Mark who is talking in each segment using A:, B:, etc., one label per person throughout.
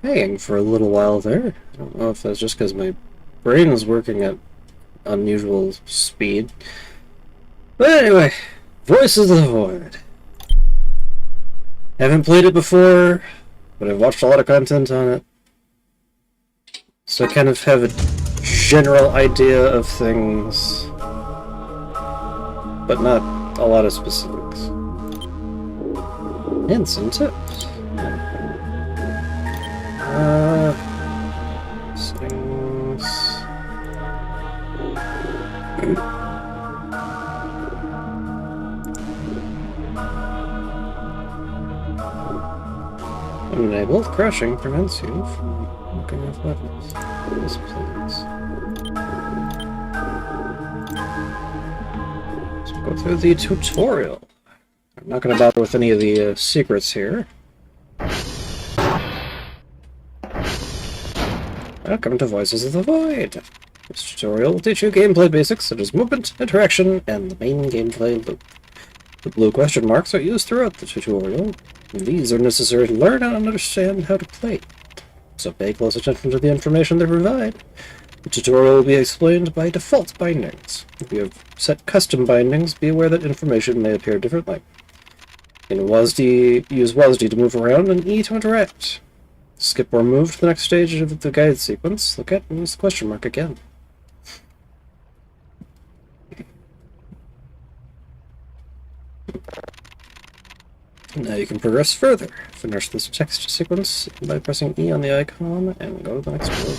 A: hanging for a little while there. I don't know if that's just because my brain is working at unusual speed. But anyway, Voices of the Void. Haven't played it before, but I've watched a lot of content on it. So I kind of have a general idea of things, but not a lot of specifics. Hints and tips. Settings. Unenabled. Crashing prevents you from looking at weapons. This place. So go through the tutorial. I'm not going to bother with any of the secrets here. Welcome to Voices of the Void. This tutorial will teach you gameplay basics such as movement, interaction, and the main gameplay loop. The blue question marks are used throughout the tutorial. These are necessary to learn and understand how to play. So pay close attention to the information they provide. The tutorial will be explained by default bindings. If you have set custom bindings, be aware that information may appear differently. In WASD, use WASD to move around and E to interact. Skip or move to the next stage of the guide sequence. Look at and use the question mark again. Now you can progress further. Finish this text sequence by pressing E on the icon and go to the next word.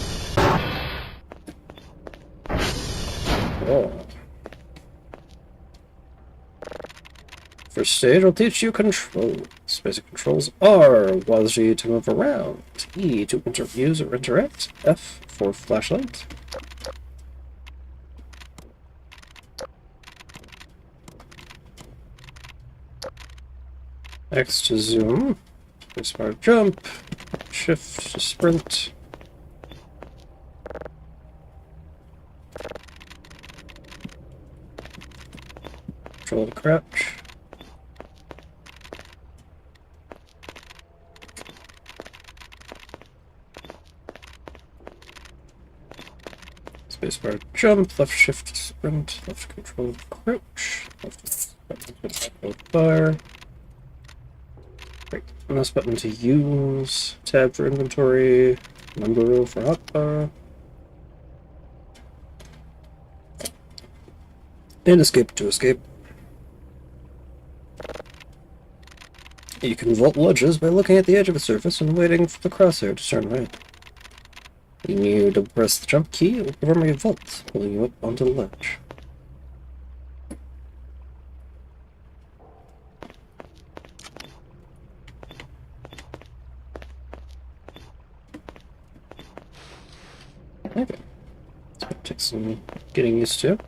A: Oh. First stage will teach you controls. Basic controls are WASD to move around, E to use or interact, F for flashlight, X to zoom, spacebar jump, shift to sprint, control to crouch, spacebar jump, left shift sprint, left control crouch, left bar, right mouse button to use, tab for inventory, number for hotbar, and escape to escape. You can vault ledges by looking at the edge of a surface and waiting for the crosshair to turn right. When you double press the jump key, it will perform a vault, pulling you up onto the ledge. Okay. It's going to take some getting used to.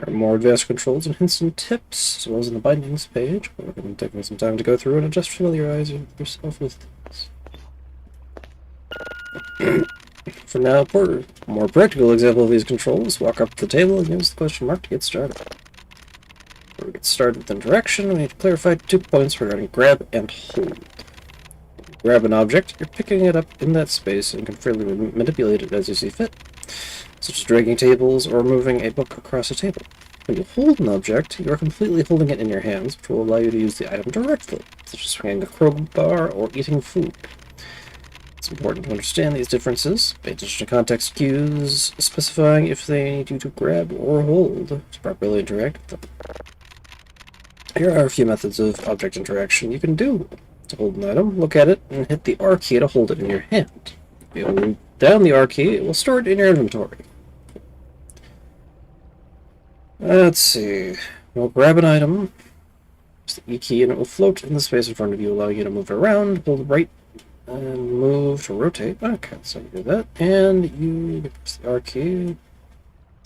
A: More advanced controls and hints and tips, as well as in the bindings page. We're going to take some time to go through and just familiarize yourself with things. For now, for a more practical example of these controls, walk up to the table and use the question mark to get started. Before we get started with interaction, we need to clarify 2 points regarding grab and hold. Grab an object, you're picking it up in that space and can freely manipulate it as you see fit, such as dragging tables or moving a book across a table. When you hold an object, you are completely holding it in your hands, which will allow you to use the item directly, such as swinging a crowbar or eating food. It's important to understand these differences. Pay attention to context cues, specifying if they need you to grab or hold to properly interact with them. Here are a few methods of object interaction you can do. To hold an item, look at it and hit the R key to hold it in your hand. If you hold down the R key, it will store it in your inventory. Let's see. We'll grab an item, press the E key, and it will float in the space in front of you, allowing you to move it around. Hold right and move to rotate. Okay, so you do that, and you press the R key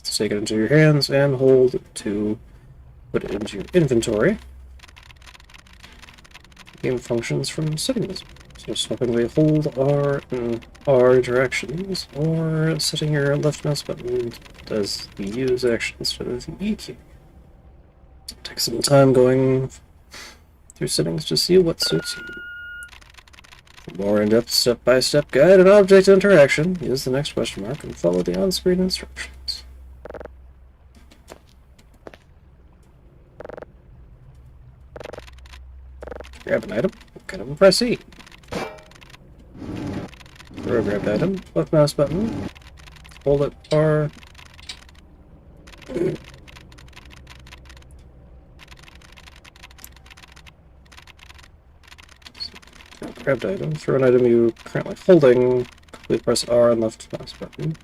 A: to take it into your hands and hold to put it into your inventory. The game functions from setting this. Just hoping we hold R in R directions, or setting your left mouse button does the use action instead of the E key. Take some time going through settings to see what suits you. For more in-depth step-by-step guide and object interaction, use the next question mark and follow the on-screen instructions. Grab an item, cut up and press E. Throw a grabbed item, left mouse button, hold it R. Grabbed item, throw an item you currently holding, quickly press R and left mouse button.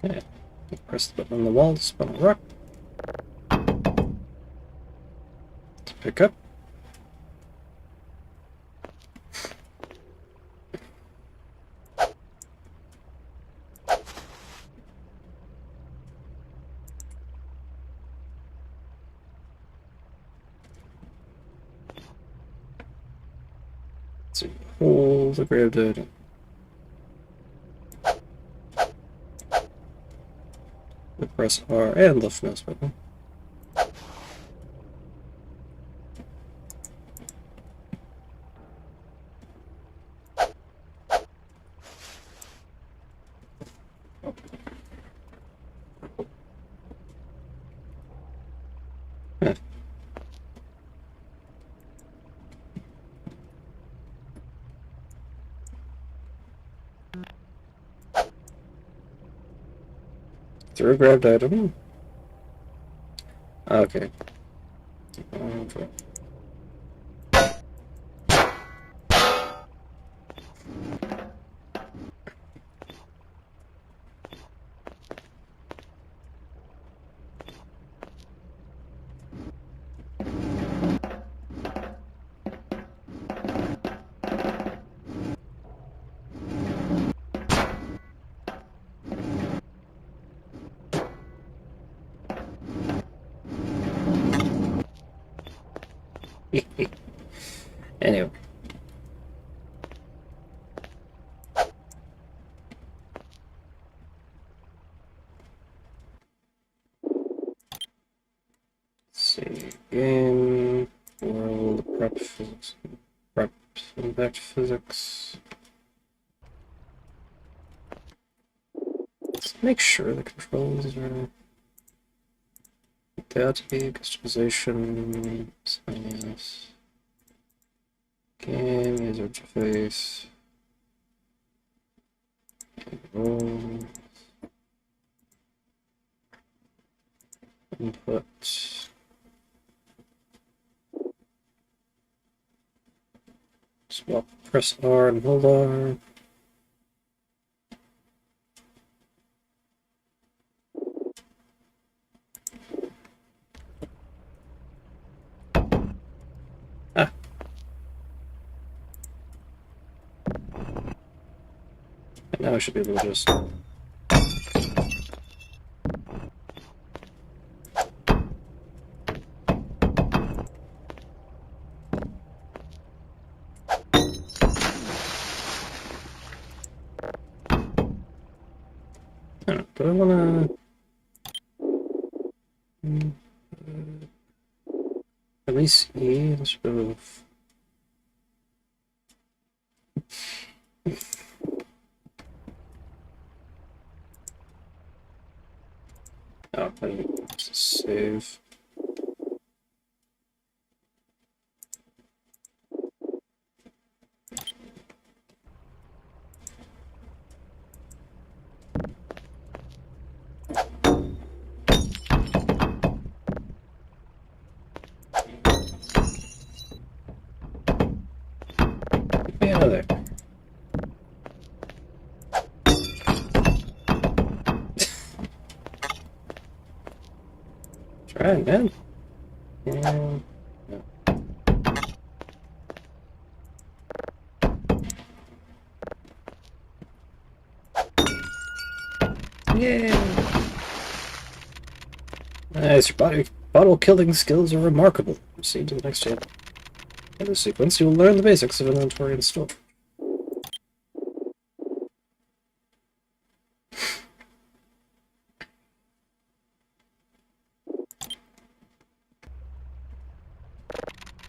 A: Okay. Press the button on the wall to spin a rock. To pick up. So hold the grabbed item. Press R and left mouse button. Throw a grabbed item. Okay. Okay. Anyway. Save game. World prep physics. Prep back to physics. Let's make sure the controls are that customization. Yes. Game user interface. Input. Swap, press R and hold R. Ah. And now I should be able to just... Do I wanna... Release E, let's go... Oh, I need to save. Get me out of there. Try again. Yeah. Yeah. Nice, your bottle killing skills are remarkable. Proceed to the next table. In this sequence, you will learn the basics of inventory and store.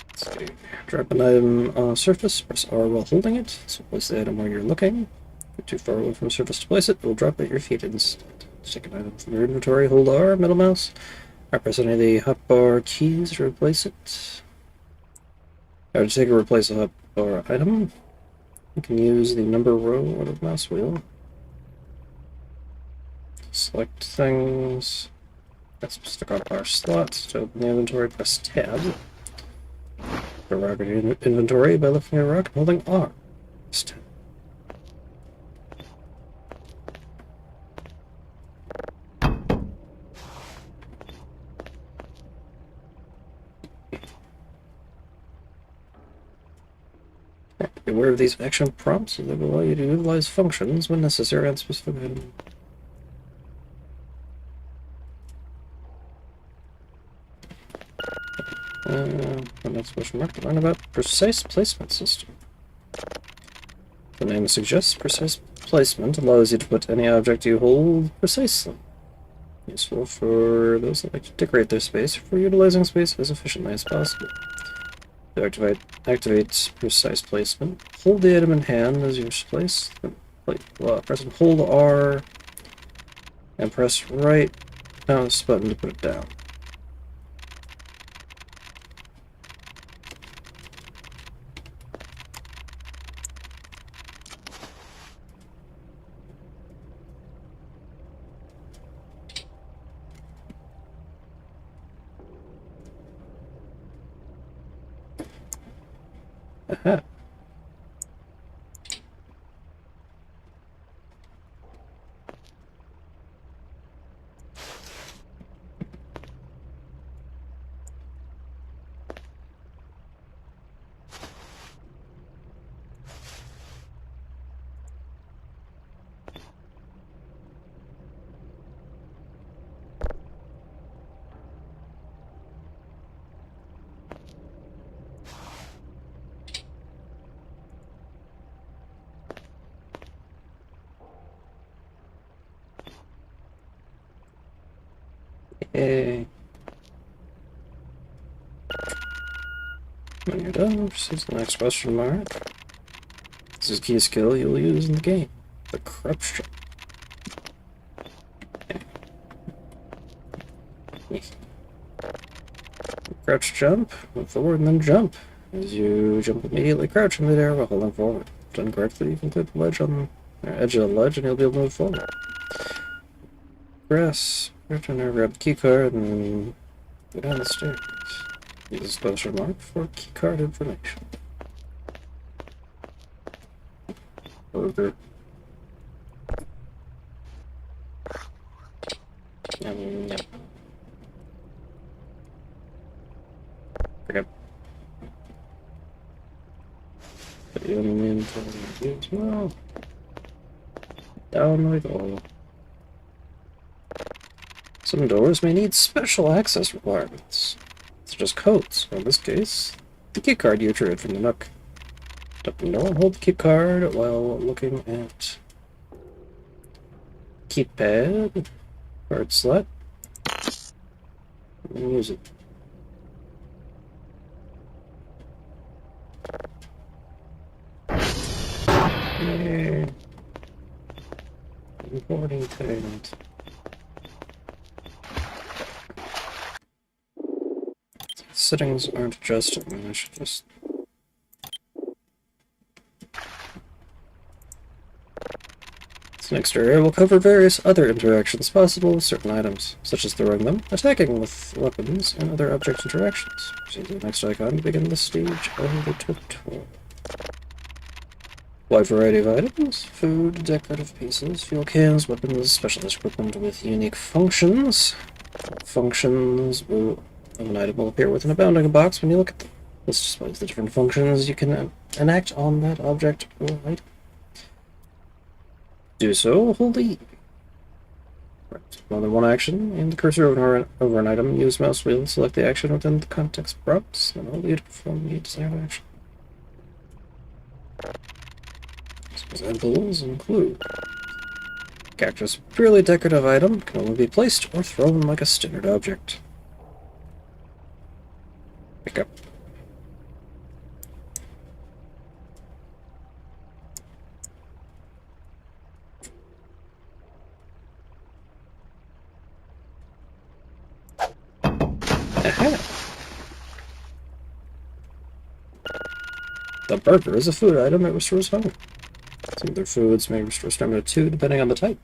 A: Let's see. Drop an item on a surface, press R while holding it, so place the item where you're looking. If you're too far away from the surface to place it, it will drop at your feet instead. Take an item from your inventory, hold R, middle mouse, or press any of the hotbar keys to replace it. Or to take or replace a hotbar item, you can use the number row or the mouse wheel. Select things. That's stuck on our slots. To open the inventory, press Tab. To rock your inventory by lifting a rock and holding R. Press Tab. Be aware of these action prompts, as they will allow you to utilize functions when necessary on specific items. The next question mark to learn about precise placement system. The name suggests precise placement allows you to put any object you hold precisely. Useful for those that like to decorate their space for utilizing space as efficiently as possible. To activate precise placement, hold the item in hand as you place. Press and hold R and press right mouse button to put it down. Aha. Yay. When you're done, proceed to the next question mark. This is a key skill you'll use in the game. The crouch jump. Crouch jump, move forward and then jump. As you jump immediately crouch in midair while holding forward. Done correctly, you can clear the ledge on the edge of the ledge and you'll be able to move forward. Press, return there, grab the key card and go down the stairs. Use this question mark for key card information. Over. Yep. Grab. Put you in the inventory as well. Down we go. Some doors may need special access requirements, such as codes, or in this case, the keycard you retrieved from the nook. Open the door and hold the keycard while looking at keypad, card slot, and use it. Yay. Recording tagged. Settings aren't adjusted, I should just... This next area will cover various other interactions possible with certain items, such as throwing them, attacking with weapons, and other object interactions. Proceed to the next icon to begin this stage of the tutorial. Wide variety of items, food, decorative pieces, fuel cans, weapons, specialized equipment with unique functions. Functions of an item will appear within a bounding box when you look at them. This displays the different functions you can enact on that object or item. Do so, hold E. More than one action, aim the cursor over an item, use mouse wheel, select the action within the context prompts, then hold you to perform the desired action. Some examples include cactus, purely decorative item, can only be placed or thrown like a standard object. Pick up. Aha! The burger is a food item that restores hunger. Some other foods may restore stamina 2 depending on the type.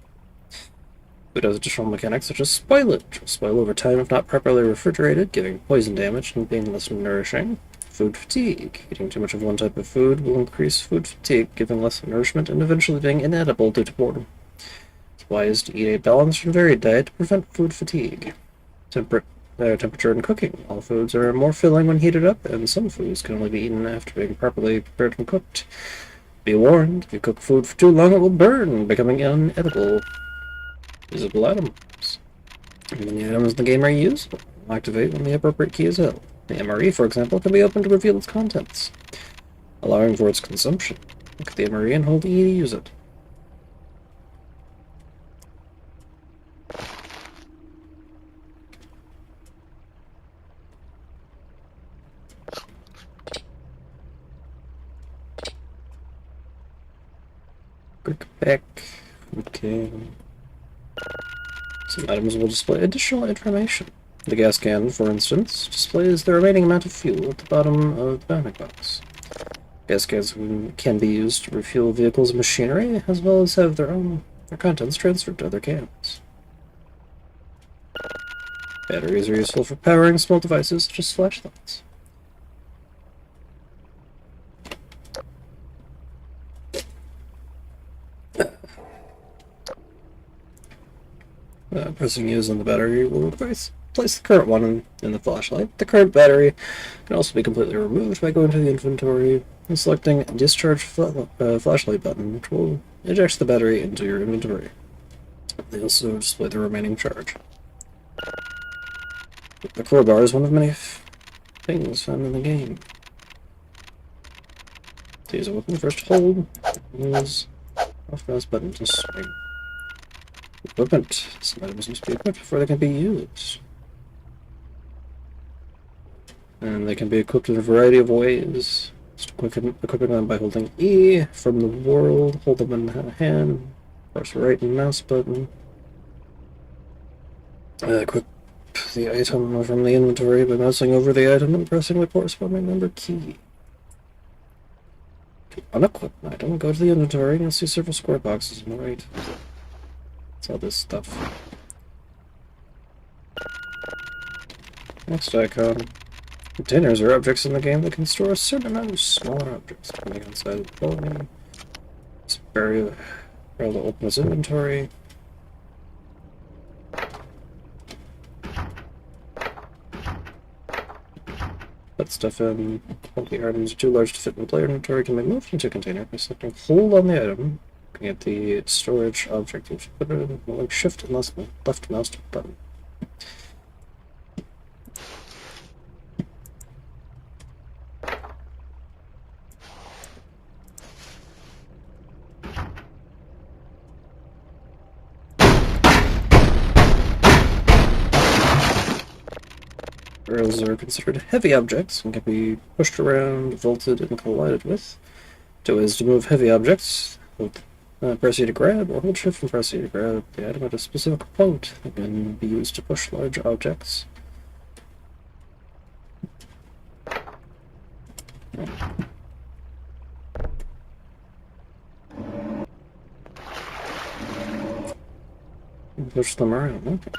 A: Food has additional mechanics such as spoilage, which will spoil over time if not properly refrigerated, giving poison damage and being less nourishing. Food fatigue. Eating too much of one type of food will increase food fatigue, giving less nourishment and eventually being inedible due to boredom. It's wise to eat a balanced and varied diet to prevent food fatigue. Temperature and cooking. All foods are more filling when heated up, and some foods can only be eaten after being properly prepared and cooked. Be warned, if you cook food for too long it will burn, becoming inedible. Usable items. Many items in the game are usable. Activate when the appropriate key is held. The MRE, for example, can be opened to reveal its contents, allowing for its consumption. Look at the MRE and hold E to use it. Quick back. Okay. Some items will display additional information. The gas can, for instance, displays the remaining amount of fuel at the bottom of the bounding box. Gas cans can be used to refuel vehicles and machinery, as well as have their contents transferred to other cans. Batteries are useful for powering small devices such as flashlights. Pressing use on the battery will place the current one in the flashlight. The current battery can also be completely removed by going to the inventory and selecting Discharge Flashlight button, which will eject the battery into your inventory. They also display the remaining charge. The crowbar is one of many things found in the game. To use a weapon, first hold, use off mouse button to swing. Equipment. Some items must be equipped before they can be used. And they can be equipped in a variety of ways. Just equipping them by holding E from the world, hold them in the hand, press right mouse button. Equip the item from the inventory by mousing over the item and pressing the corresponding number key. To unequip an item, go to the inventory and you'll see several square boxes on the right. That's all this stuff. Next icon. Containers are objects in the game that can store a certain amount of smaller objects, depending on size of the building. It's barrel to open this inventory. Put stuff in. All the items are too large to fit in the player inventory can be moved into a container by selecting hold on the item, looking at the storage object, you should put it in holding shift and left mouse button. Barrels are considered heavy objects and can be pushed around, vaulted, and collided with. Two ways to move heavy objects. Press E to grab, or hold shift and press E to grab the item at a specific point that can be used to push large objects. Push them around. Okay.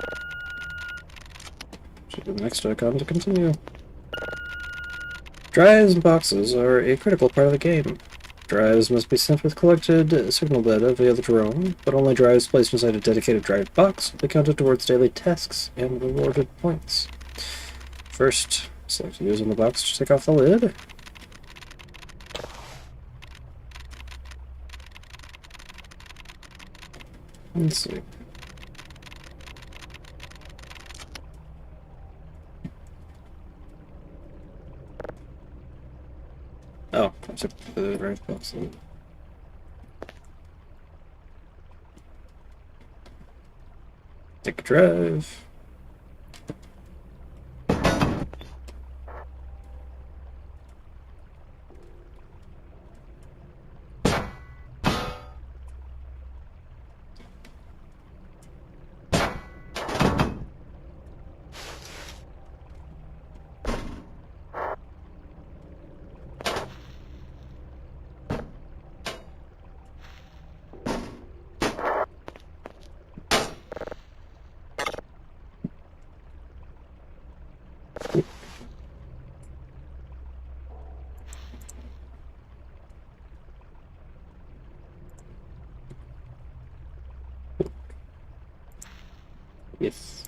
A: To the next icon to continue. Drives and boxes are a critical part of the game. Drives must be sent with collected signal data via the drone, but only drives placed inside a dedicated drive box will be counted towards daily tasks and rewarded points. First, select use on the box to take off the lid. Let's see. Oh, I took the right box. Take a drive. Yes.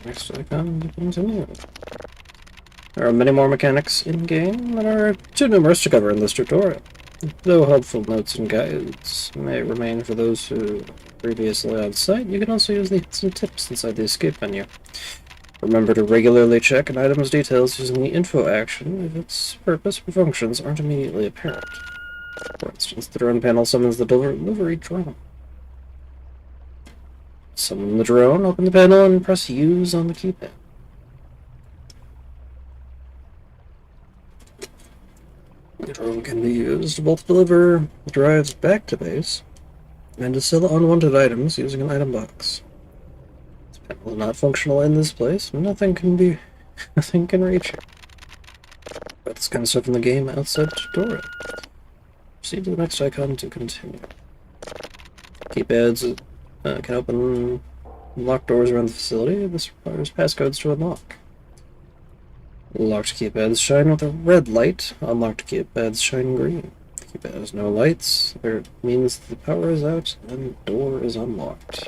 A: Next icon to continue. There are many more mechanics in-game that are too numerous to cover in this tutorial. Though helpful notes and guides may remain for those who previously on site, you can also use the hints and tips inside the escape menu. Remember to regularly check an item's details using the info action if its purpose or functions aren't immediately apparent. For instance, the drone panel summons the delivery drone. Summon the drone, open the panel, and press Use on the keypad. The drone can be used to both deliver drives back to base and to sell unwanted items using an item box. This panel is not functional in this place, and nothing can reach it. But this kind of stuff in the game outside the tutorial. Proceed to the next icon to continue. Keypads can open locked doors around the facility. This requires passcodes to unlock. Locked keypads shine with a red light. Unlocked keypads shine green. If the keypad has no lights, it means the power is out and the door is unlocked.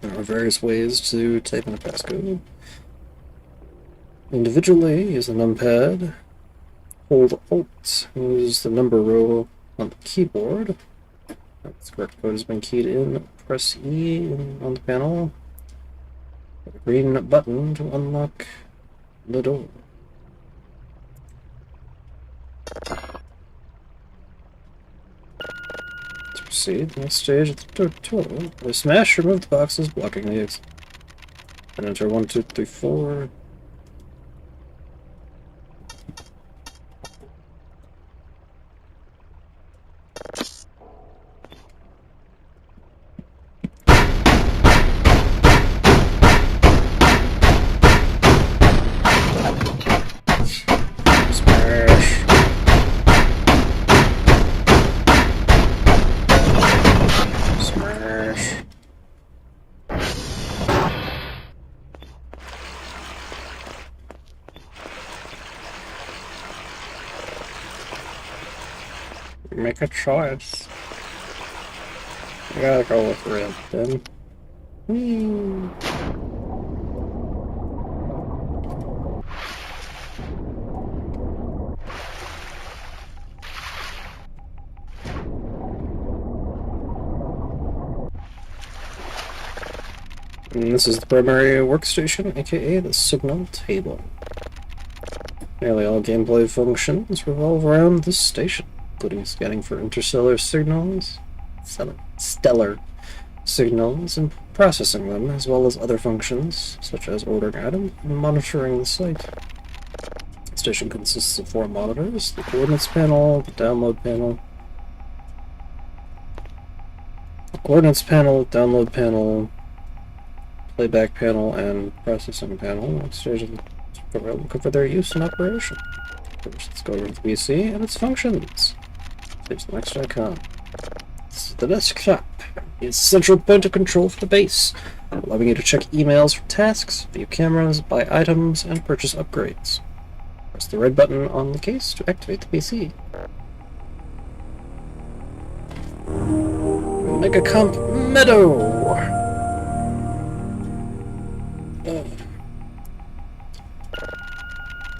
A: There are various ways to type in a passcode. Individually, use the numpad. Hold Alt, use the number row on the keyboard. That's the correct code has been keyed in. Press E on the panel. The green button to unlock the door. To proceed to the next stage of the tutorial, smash remove the boxes blocking the exit. And enter 1, 2, 3, 4. Make a choice. I gotta go with red then. Whee. And this is the primary workstation, aka the signal table. Nearly all gameplay functions revolve around this station, including scanning for interstellar signals, stellar signals, and processing them, as well as other functions, such as ordering items and monitoring the site. The station consists of 4 monitors: the coordinates panel, the download panel, download panel, playback panel, and processing panel. Next stage of the tutorial will cover their use and operation. First, let's go over to the PC and its functions. There's the next icon. This is the desktop. It's the central point of control for the base, allowing you to check emails for tasks, view cameras, buy items, and purchase upgrades. Press the red button on the case to activate the PC. Mega Comp Meadow!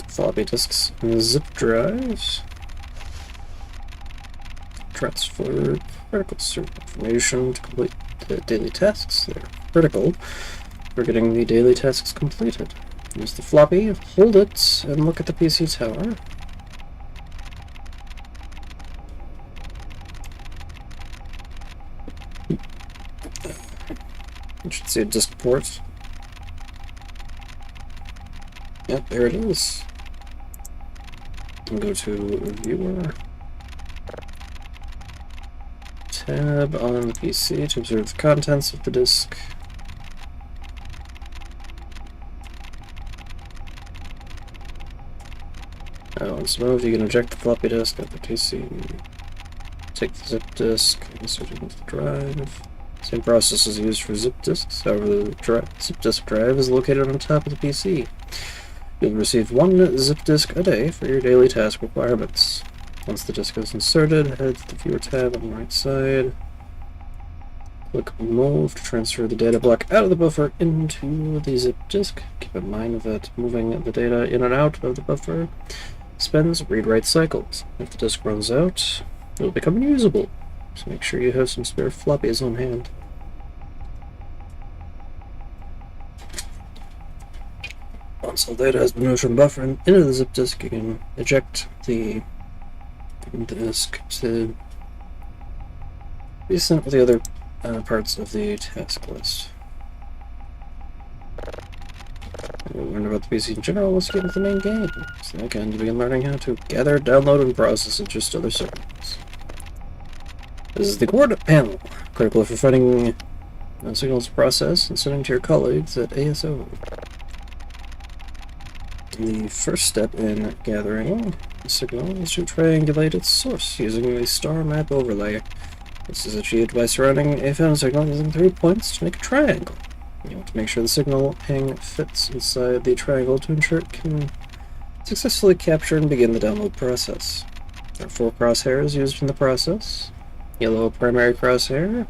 A: Floppy disks and zip drives. Transfer critical certain information to complete the daily tasks. They're critical for getting the daily tasks completed. Use the floppy, hold it, and look at the PC tower. You should see a disk port. Yep, there it is. And go to Viewer. Tab on the PC to observe the contents of the disk. Once moved, you can eject the floppy disk at the PC. Take the zip disk, insert it into the drive. Same process is used for zip disks, however the zip disk drive is located on top of the PC. You'll receive one zip disk a day for your daily task requirements. Once the disk is inserted, head to the Viewer tab on the right side. Click Move to transfer the data block out of the buffer into the zip disk. Keep in mind that moving the data in and out of the buffer spends read-write cycles. If the disk runs out, it will become unusable, so make sure you have some spare floppies on hand. Once all data has been moved from buffer into the zip disk, you can eject the disk to be sent with the other parts of the task list. We'll learn about the PC in general. Let's get into the main game. So again, to begin learning how to gather, download, and process just other signals. This is the coordinate panel, critical for finding signals to process and sending to your colleagues at ASO. The first step in gathering a signal is to triangulate its source using the star map overlay. This is achieved by surrounding a found signal using 3 points to make a triangle. You want to make sure the signal ping fits inside the triangle to ensure it can successfully capture and begin the download process. There are 4 crosshairs used in the process. Yellow primary crosshair,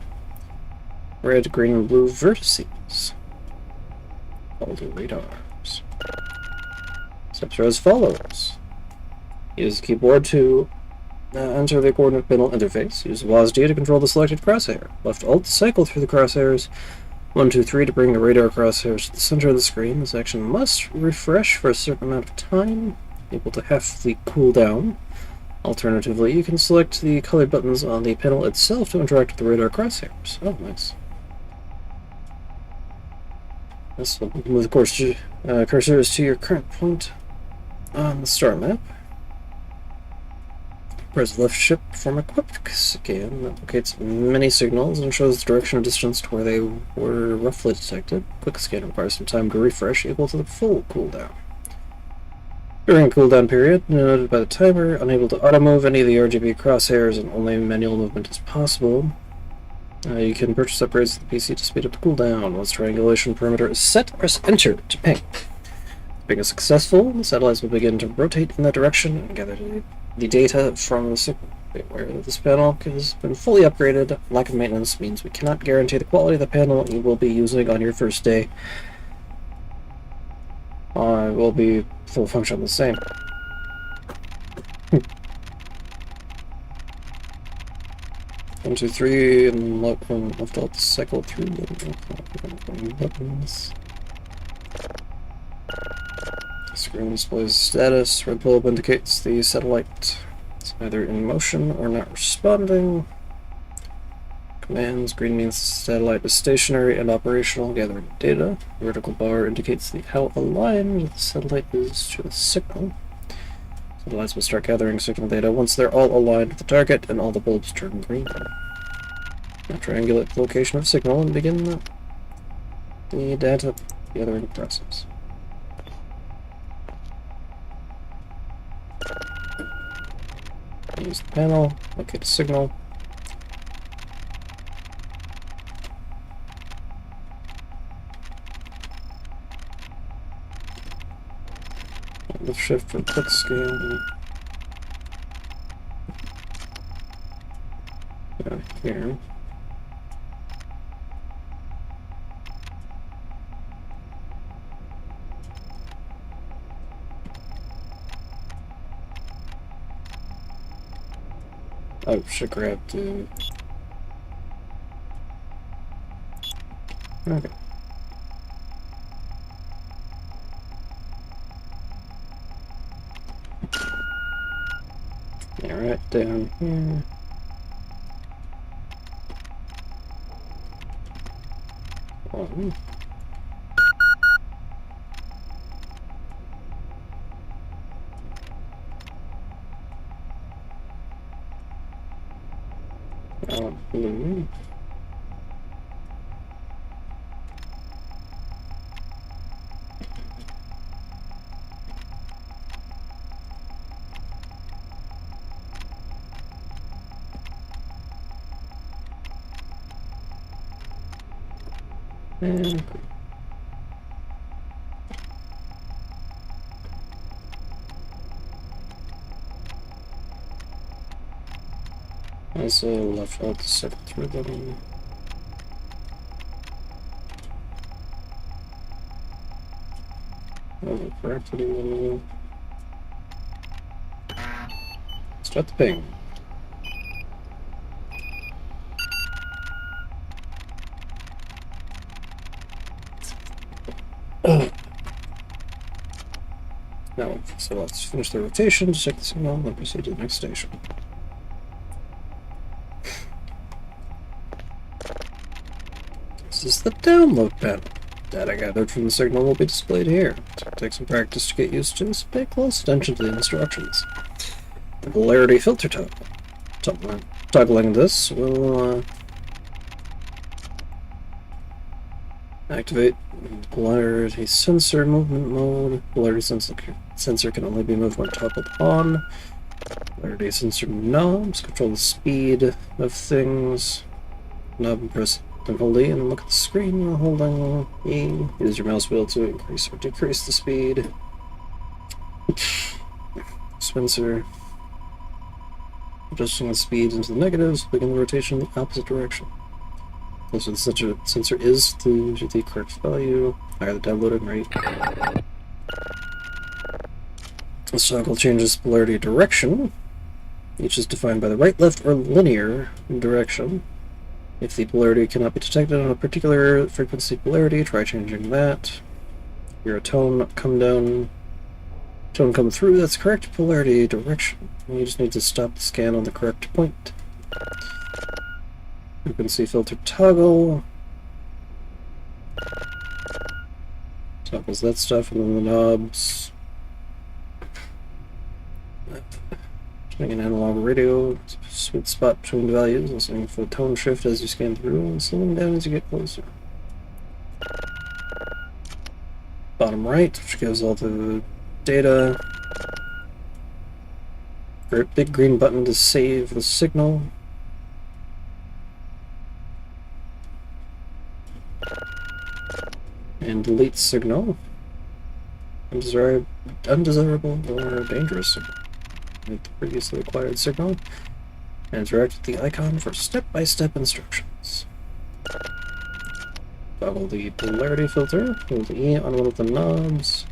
A: red, green, and blue vertices, called radars. Steps are as follows. Use the keyboard to enter the coordinate panel interface. Use WASD to control the selected crosshair. Left Alt to cycle through the crosshairs. 1, 2, 3 to bring the radar crosshairs to the center of the screen. This action must refresh for a certain amount of time, able to half the cooldown. Alternatively, you can select the colored buttons on the panel itself to interact with the radar crosshairs. Oh, nice. This will move the cursors to your current point on the star map. Press left shift to perform a quick scan that locates many signals and shows the direction or distance to where they were roughly detected. Quick scan requires some time to refresh, equal to the full cooldown. During a cooldown period, noted by the timer, unable to auto-move any of the RGB crosshairs and only manual movement is possible. You can purchase upgrades to the PC to speed up the cooldown. Once triangulation perimeter is set, press Enter to ping. If ping is successful, the satellites will begin to rotate in that direction and gather the data from the signal. Be aware that this panel has been fully upgraded. Lack of maintenance means we cannot guarantee the quality of the panel you will be using on your first day. Will be full function the same. 1, 2, 3, and left alt to cycle through the buttons. The screen displays status. Red bulb indicates the satellite is either in motion or not responding. Commands. Green means the satellite is stationary and operational, gathering data. The vertical bar indicates how aligned the satellite is to the signal. Satellites will start gathering signal data once they're all aligned with the target and all the bulbs turn green. Now triangulate the location of signal and begin the data gathering process. Use the panel, locate a signal. Left shift for quick scan. Okay. here. Oh, should grab the... Okay. Yeah, right down here. One. Blue. And also left out the seventh rhythm. Oh, property. Start the ping. Now, so let's finish the rotation, check the signal, and proceed to the next station. This is the download panel. Data gathered from the signal will be displayed here. So take some practice to get used to, so pay close attention to the instructions. The polarity filter toggle. Toggling this will activate polarity sensor movement mode. Polarity sensor can only be moved when toggled on. Polarity sensor knobs control the speed of things. Knob and press and hold E and look at the screen while holding E. Use your mouse wheel to increase or decrease the speed. Sensor. Adjusting the speed into the negatives, begin the rotation in the opposite direction. So the sensor is to the correct value. Higher the downloading rate. This toggle changes polarity direction. Each is defined by the right, left, or linear direction. If the polarity cannot be detected on a particular frequency polarity, try changing that. Hear a tone come through, that's correct polarity direction. You just need to stop the scan on the correct point. Frequency filter toggle. Toggles that stuff, and then the knobs. Turning an analog radio, sweet spot between the values, listening for the tone shift as you scan through, and slowing down as you get closer. Bottom right, which gives all the data. Big green button to save the signal. And delete signal. Undesirable or dangerous signal. The previously acquired signal. And interact with the icon for step-by-step instructions. Toggle the polarity filter. Hold E on one of the knobs.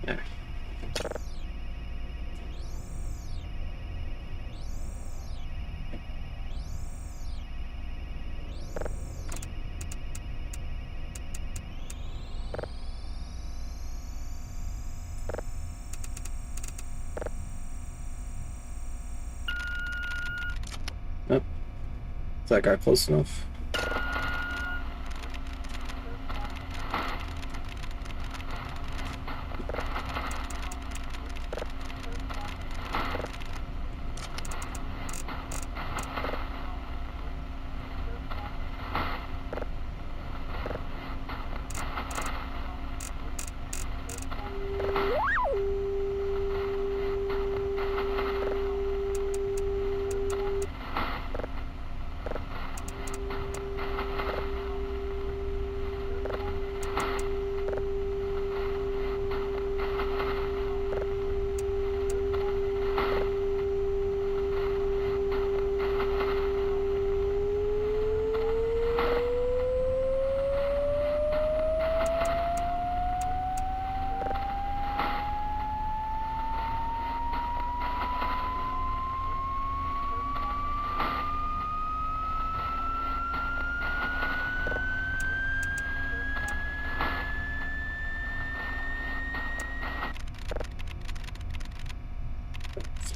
A: Yeah. Oh, that got close enough.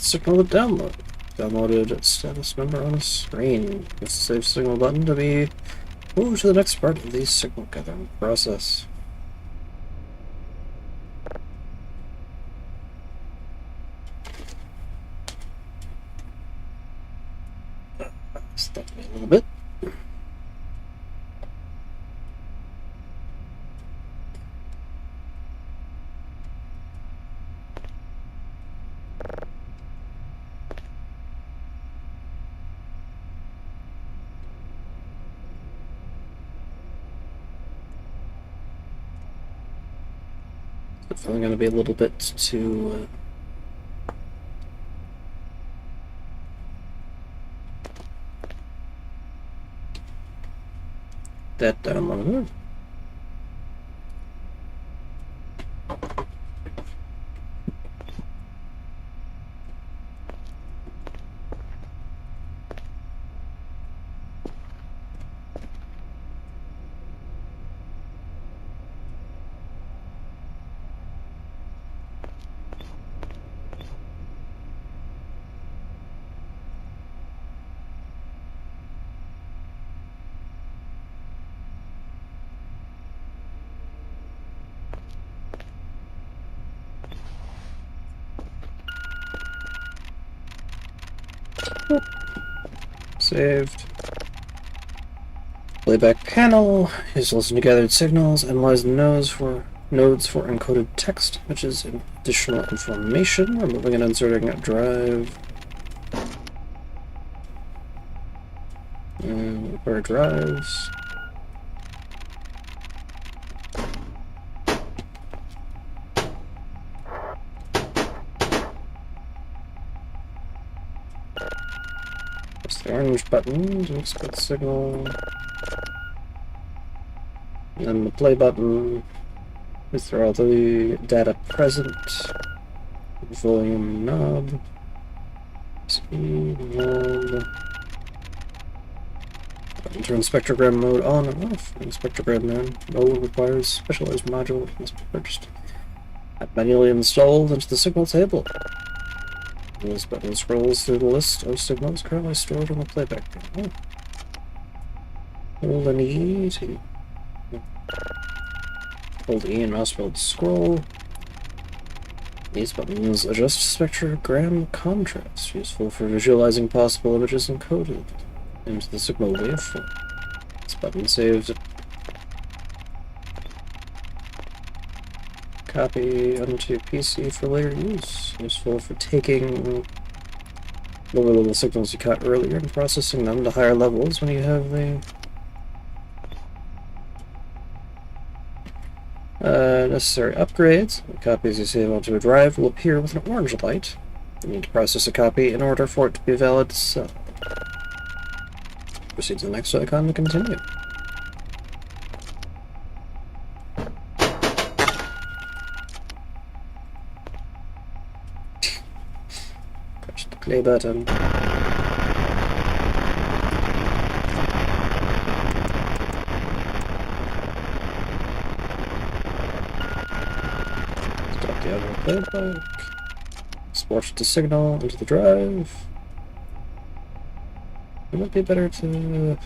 A: signal to download. Downloaded status number on the screen. Use the save signal button to be moved to the next part of the signal gathering process. Stop me a little bit. Definitely going to be a little bit too that downloader. Saved. Playback panel is listen to gathered signals, analyze the nodes for encoded text, which is additional information. Removing and inserting a drive. Where drives. Press the orange button to export the signal. And then the play button is through all the data present. Volume knob. Speed knob. Turn spectrogram mode on and off. And spectrogram mode requires specialized module that must be purchased. Manually installed into the signal table. This button scrolls through the list of signals currently stored on the playback panel. Hold an E to hold E and mouse wheel to scroll. These buttons adjust spectrogram contrast, useful for visualizing possible images encoded into the signal waveform. This button saves copy onto PC for later use. Useful for taking lower level signals you caught earlier and processing them to higher levels when you have the necessary upgrades. The copies you save onto a drive will appear with an orange light. You need to process a copy in order for it to be valid to sell. Proceed to the next icon to continue. Push the play button. Stop the other playback. Export the signal into the drive. It might be better to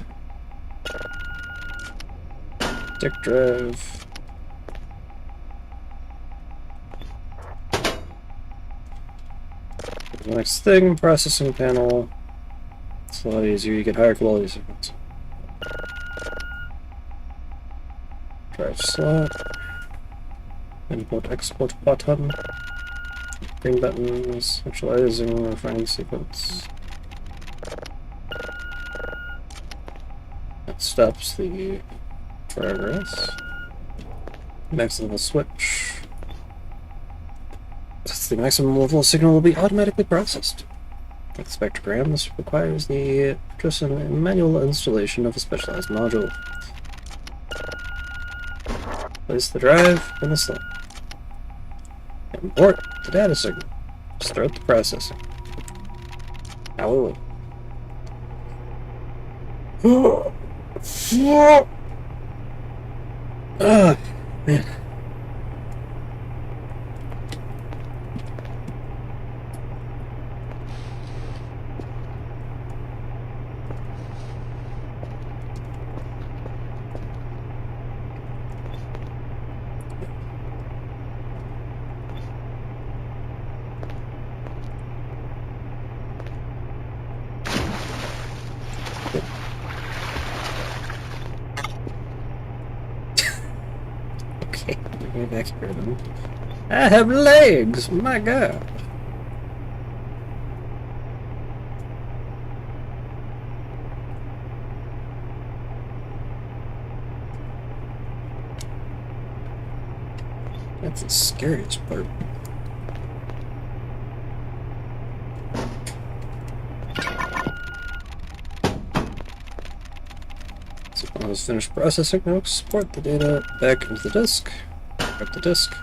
A: disk drive. The next thing, processing panel. It's a lot easier, you get higher quality signals. Drive slot. Import export button. Green buttons, initializing, refining sequence. That stops the progress. Maximum switch. That's the maximum level signal will be automatically processed. Like the spectrogram, this requires the just a manual installation of a specialized module. Place the drive in the slot. Import the data signal. Start the processing. Now we wait. Man. me back here then. I have legs! My god! That's the scariest part. So when I was finished processing, now export the data back into the disk. Grab the disk.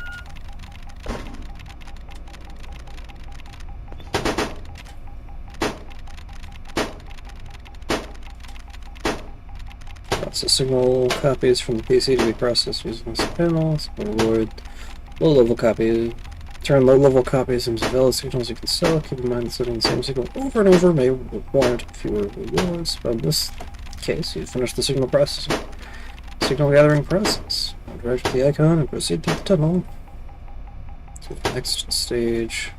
A: Process signal copies from the PC to be processed using this panel. So avoid low-level copy. Turn low-level copies into valid signals you can sell. Keep in mind that setting the same signal over and over may warrant fewer rewards, but in this case, you finish the signal processing. Signal gathering process. Direct to the icon and proceed to the tunnel. To the next stage.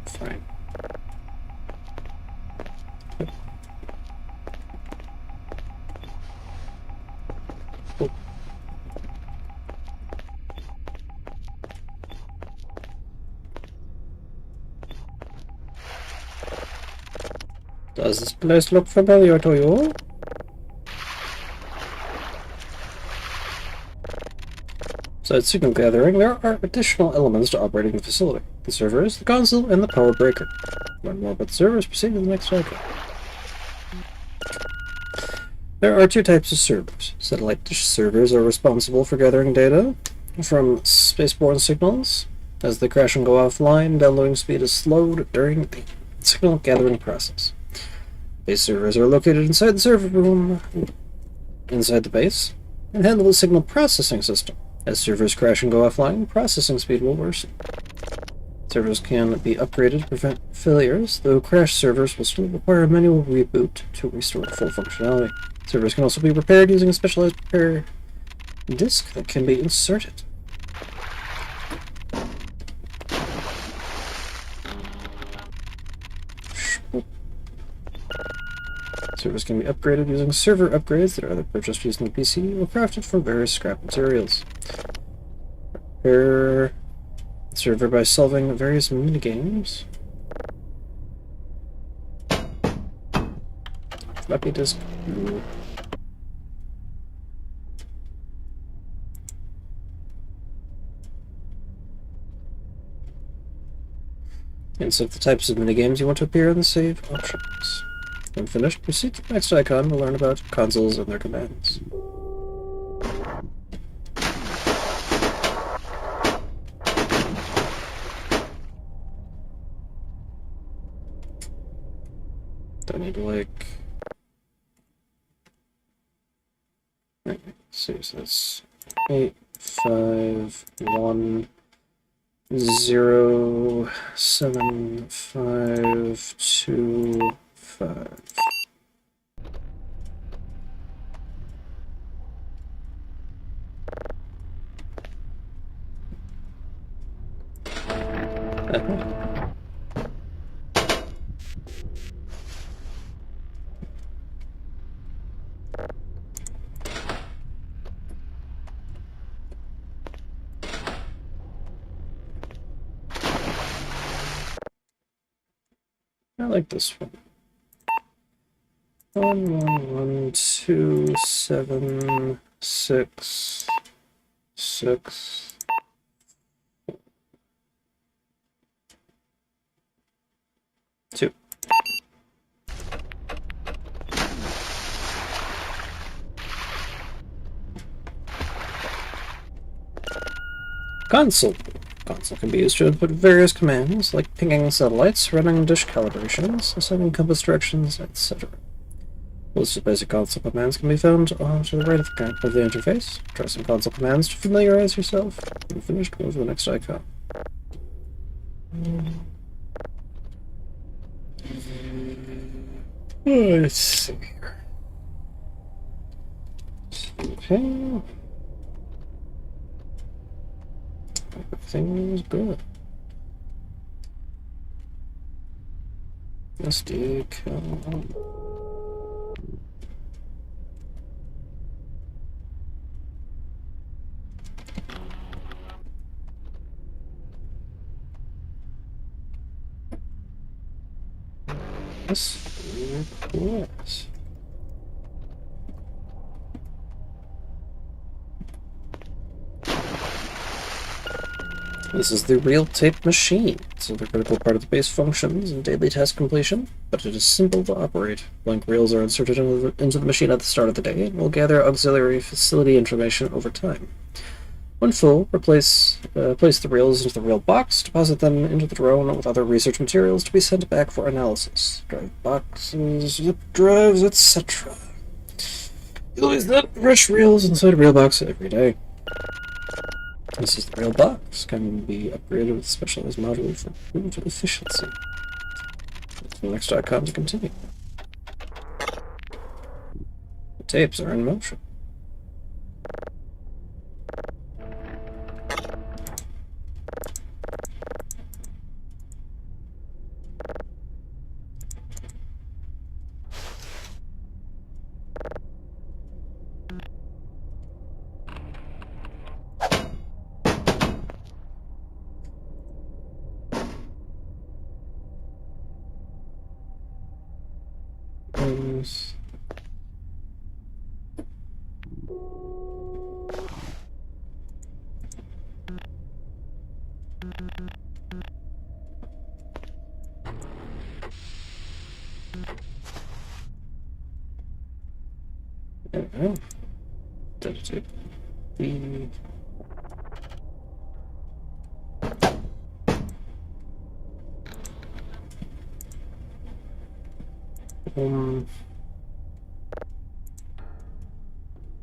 A: Fine. Oh. Does this place look familiar to you? Besides signal gathering, there are additional elements to operating the facility. The servers, the console, and the power breaker. Learn more about the servers, proceed to the next icon. There are two types of servers. Satellite dish servers are responsible for gathering data from spaceborne signals. As they crash and go offline, downloading speed is slowed during the signal gathering process. Base servers are located inside the server room, inside the base, and handle the signal processing system. As servers crash and go offline, processing speed will worsen. Servers can be upgraded to prevent failures, though crashed servers will still require a manual reboot to restore full functionality. Servers can also be repaired using a specialized repair disk that can be inserted. Servers can be upgraded using server upgrades that are either purchased using the PC or crafted from various scrap materials. Repair server by solving various minigames. Floppy disk. Insert the types of minigames you want to appear in the save options. When finished, proceed to the next icon to learn about consoles and their commands. Do I need to, like... Let's see, so that's 8, 5, 1, 0, 7, 5, 2, 5. I like this one. 1, 1, 1, 2, 7, 6, 6. Two. Console. Console can be used to input various commands, like pinging satellites, running dish calibrations, assigning compass directions, etc. Most of the basic console commands can be found to the right of the interface. Try some console commands to familiarize yourself. When finished, go to the next icon. Let's see here. Okay. Everything's good. SD card. Yes. Yes. This is the real tape machine. It's a critical part of the base functions and daily task completion, but it is simple to operate. Blank reels are inserted into the machine at the start of the day and will gather auxiliary facility information over time. When full, place the reels into the reel box, deposit them into the drone with other research materials to be sent back for analysis. Drive boxes, zip drives, etc. You'll always net fresh reels inside a reel box every day. This is the reel box, can be upgraded with a specialized module for improved efficiency. Next.com to continue. The tapes are in motion.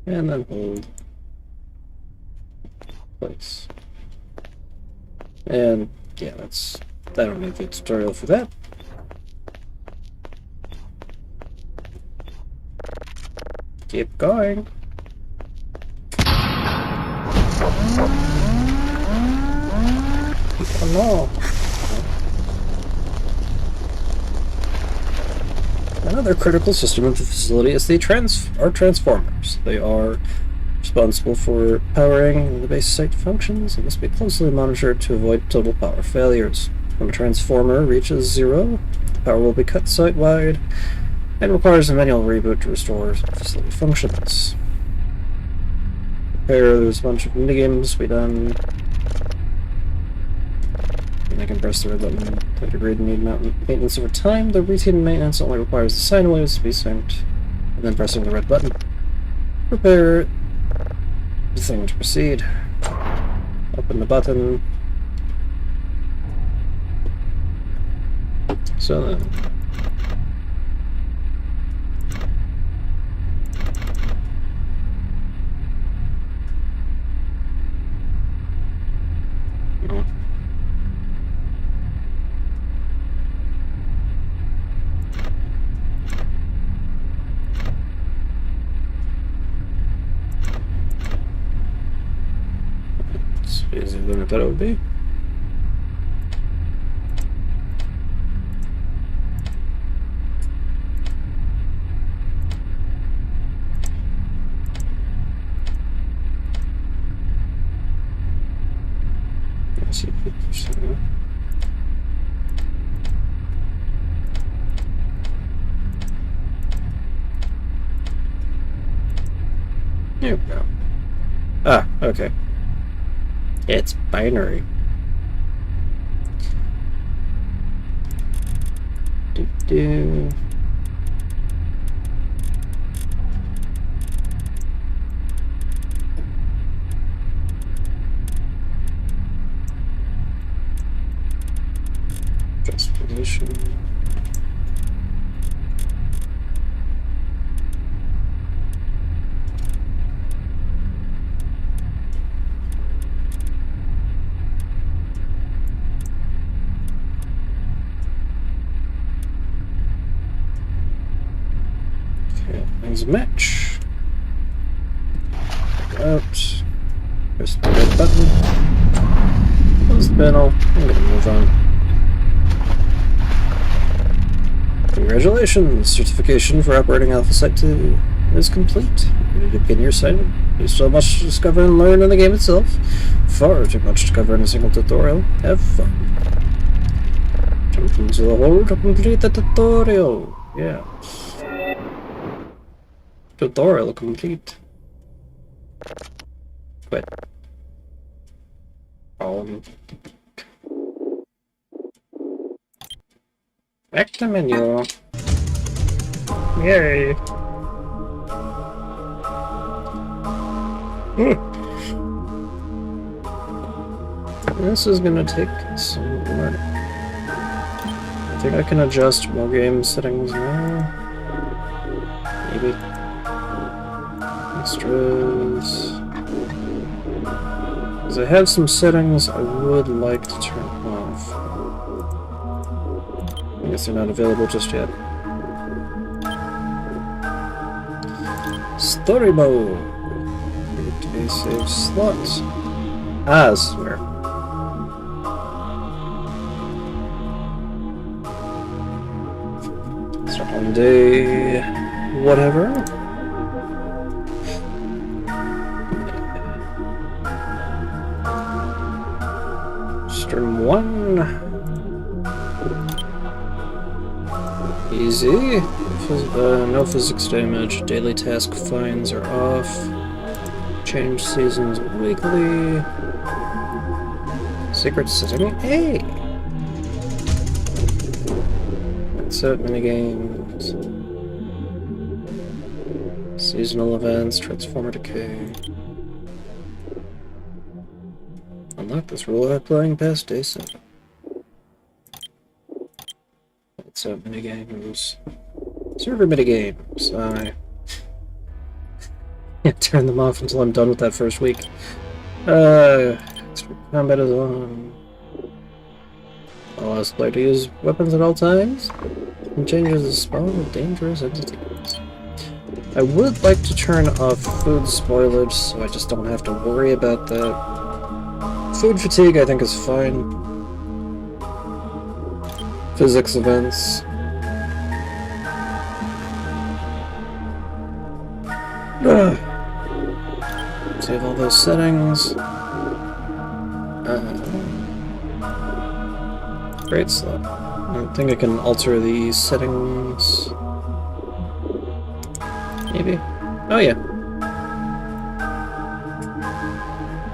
A: And then hold place. And yeah, I don't need the tutorial for that. Keep going. Oh no. Another critical system of the facility is the transformers. They are responsible for powering the base site functions and must be closely monitored to avoid total power failures. When a transformer reaches zero, the power will be cut site-wide and requires a manual reboot to restore facility functions. There's a bunch of minigames to be done. And I can press the red button to degree the need maintenance over time. The routine maintenance only requires the sine waves to be synced, and then pressing the red button. Prepare the thing to proceed. Open the button. So then. Easier than I thought it would be. Let's see if it's Here we go. Ah, okay. It's binary. Do. Just position. Things match. Out. Press the red button. Close the panel. I'm gonna move on. Congratulations! Certification for operating Alpha Site 2 is complete. Ready to begin your assignment. There's so much to discover and learn in the game itself. Far too much to cover in a single tutorial. Have fun. Jump into the hole to complete the tutorial. Yeah. Tutorial complete. Quit. Back to menu. Yay. This is gonna take some learning. I think I can adjust more game settings now. Maybe. Extras. Because I have some settings I would like to turn off. I guess they're not available just yet. Story mode. Create a save slot. Ah, this is where. Start on day whatever. Stream 1. Easy. No physics damage. Daily task fines are off. Change seasons weekly. Secret setting A. Set minigames. Seasonal events. Transformer decay. Unlock this rule by playing past day 7. Let's have minigames. Server minigames. I can't turn them off until I'm done with that first week. Extra combat is on. Allows player to use weapons at all times. And changes the spawn of dangerous entities. I would like to turn off food spoilage so I just don't have to worry about that. Food fatigue I think is fine. Physics events. Save all those settings. Great slot. I think I can alter the settings. Maybe. Oh yeah.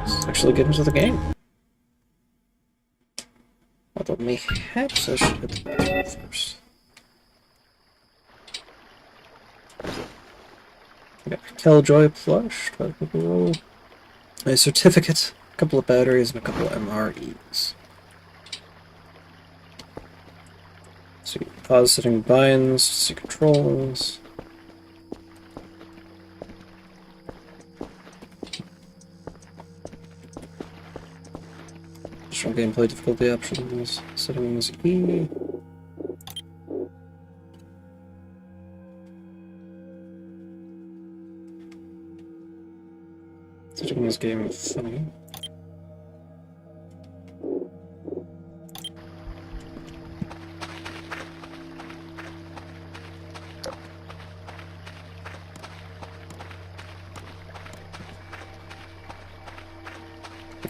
A: Let's actually get into the game. Although perhaps I should hit the bathroom first. I got a Killjoy plush, a certificate, a couple of batteries, and a couple of MREs. So you can pause setting binds, see controls. Additional gameplay difficulty options, settings E. Setting this game funny.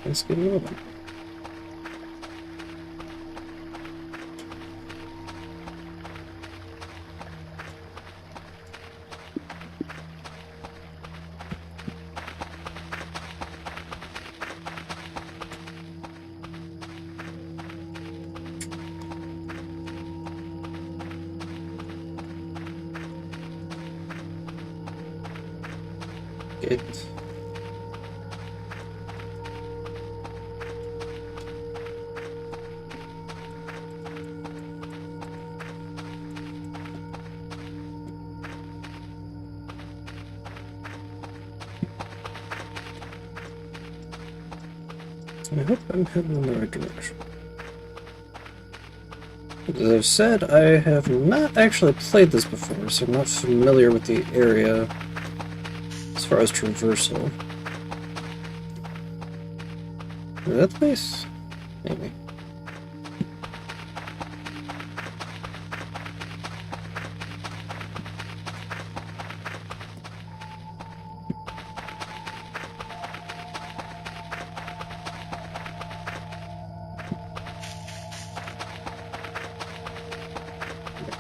A: Let's get moving. Good. I hope I'm heading in the right direction. As I've said, I have not actually played this before, so I'm not familiar with the area as far as traversal. Is that place? Maybe.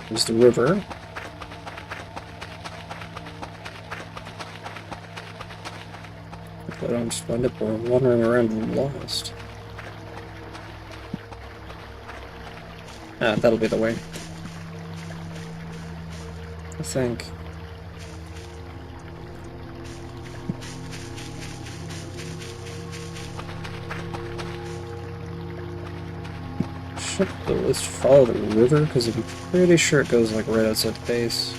A: There's the river. I don't just wind up wandering around and lost. Ah, that'll be the way. I think. Should at least follow the river, because I'm pretty sure it goes like right outside the base.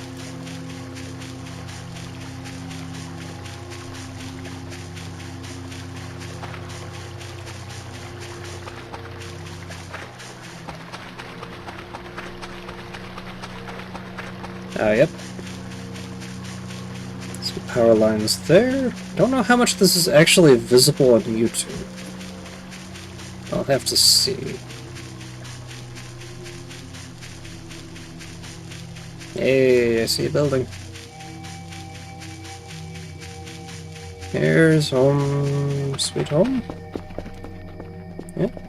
A: Yep. Some power lines there. Don't know how much this is actually visible on YouTube. I'll have to see. Hey, I see a building. Here's home, sweet home. Yep.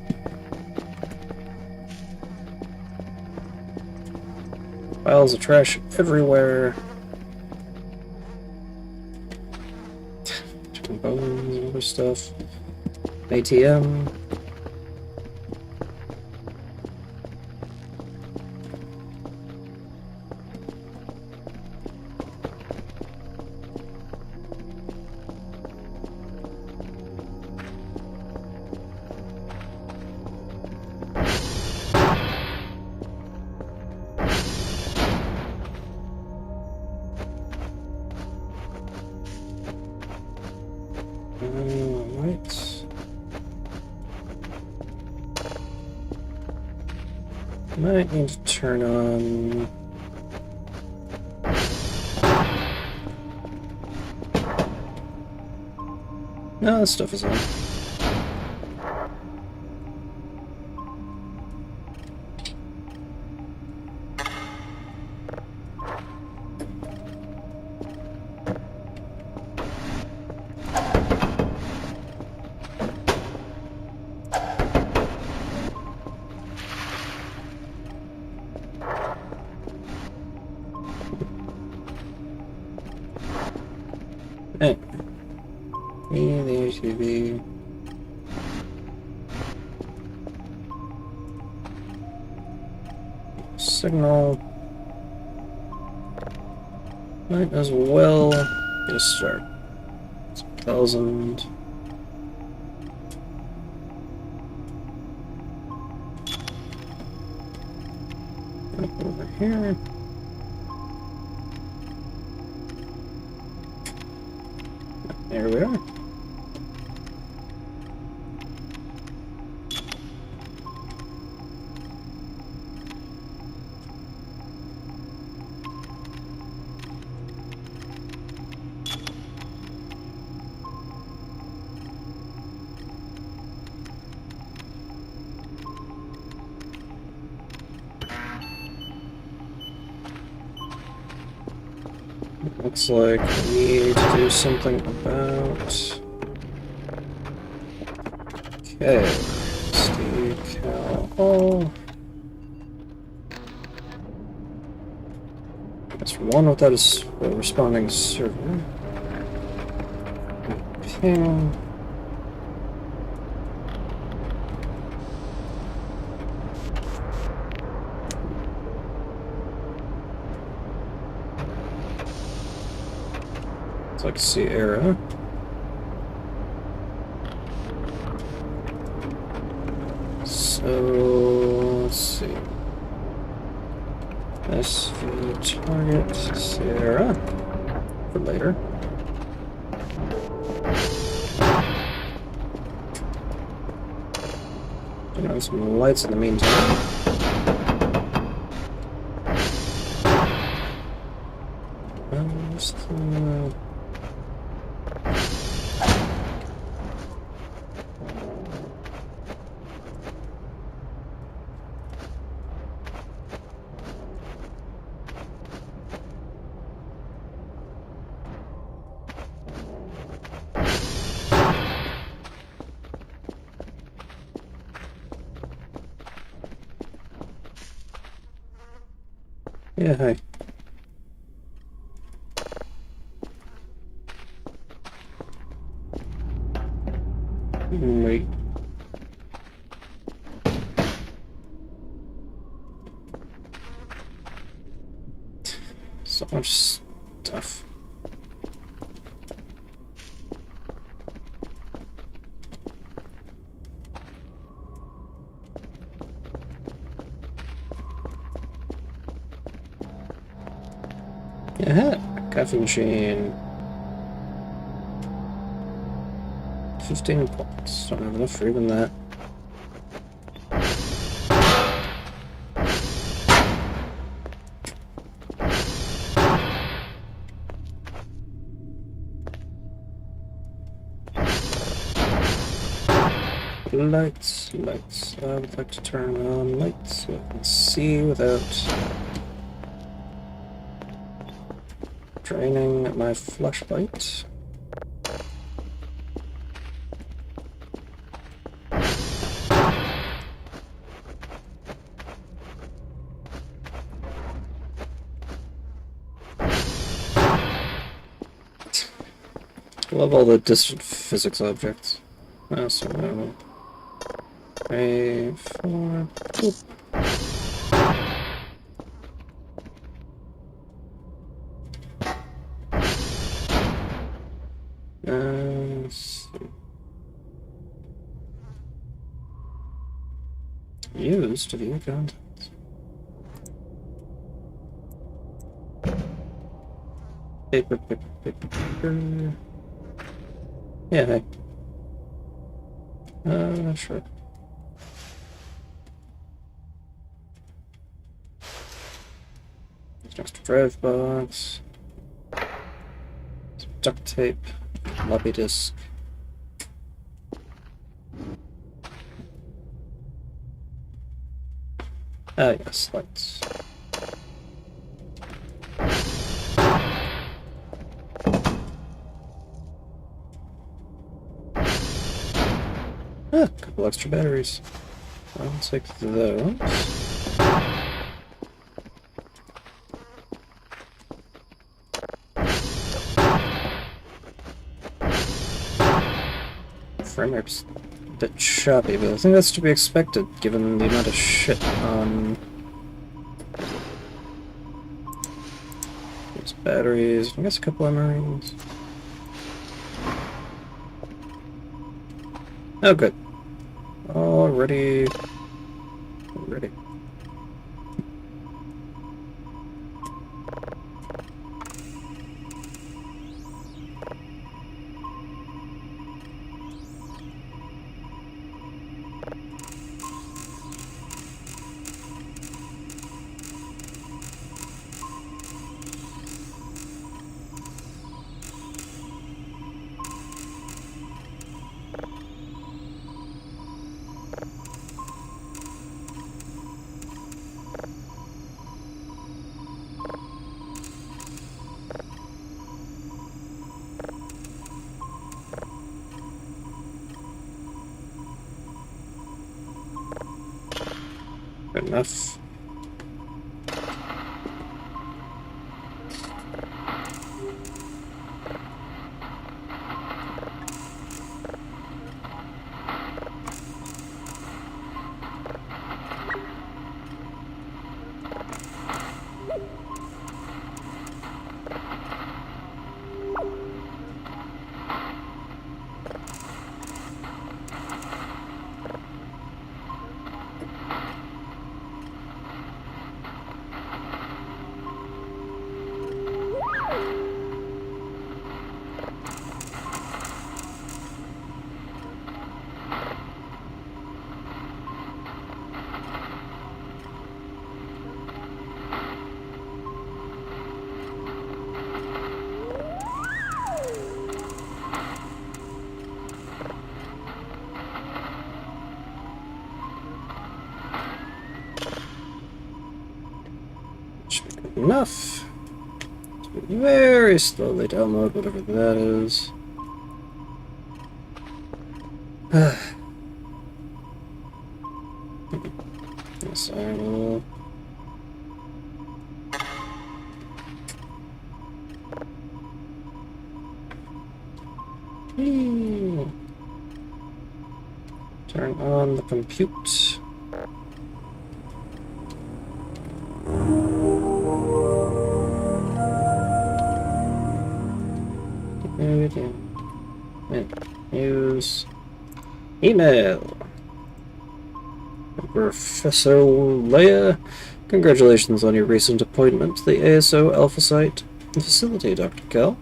A: Piles of trash everywhere. Chicken bones and other stuff. ATM. Right. Might need to turn on... No, this stuff is on. Hey. The ATV. Signal. Might as well get a start. 1,000. Up over here. There we are. Looks like we need to do something about... Okay, Steve Cal. That's one without a responding server. Ping. It's like Sierra. So let's see. SV target Sierra for later. Turn on some lights in the meantime. Yeah, hi. Wait. So much stuff. Yeah, coffee machine. 15 points. Don't have enough for even that. Lights, lights. I would like to turn on lights so I can see without draining my flashlight. Love all the distant physics objects. So no. 3, 4. Boop. Let's see. Use to view contents. Paper, paper, paper, paper. Yeah, hey. Sure. Next drive box. Some duct tape. Floppy disk. Ah, yes, lights. Ah, a couple extra batteries. I'll take those. Frame rate's a bit choppy, but I think that's to be expected given the amount of shit on these batteries. I guess a couple of marines. Oh, good. Already. Ready. Good enough. Should be good enough. Very slowly download whatever that is. Yes, I will. Hmm. Turn on the compute. Use email. Professor Leia, congratulations on your recent appointment to the ASO Alpha Site facility, Dr. Kell.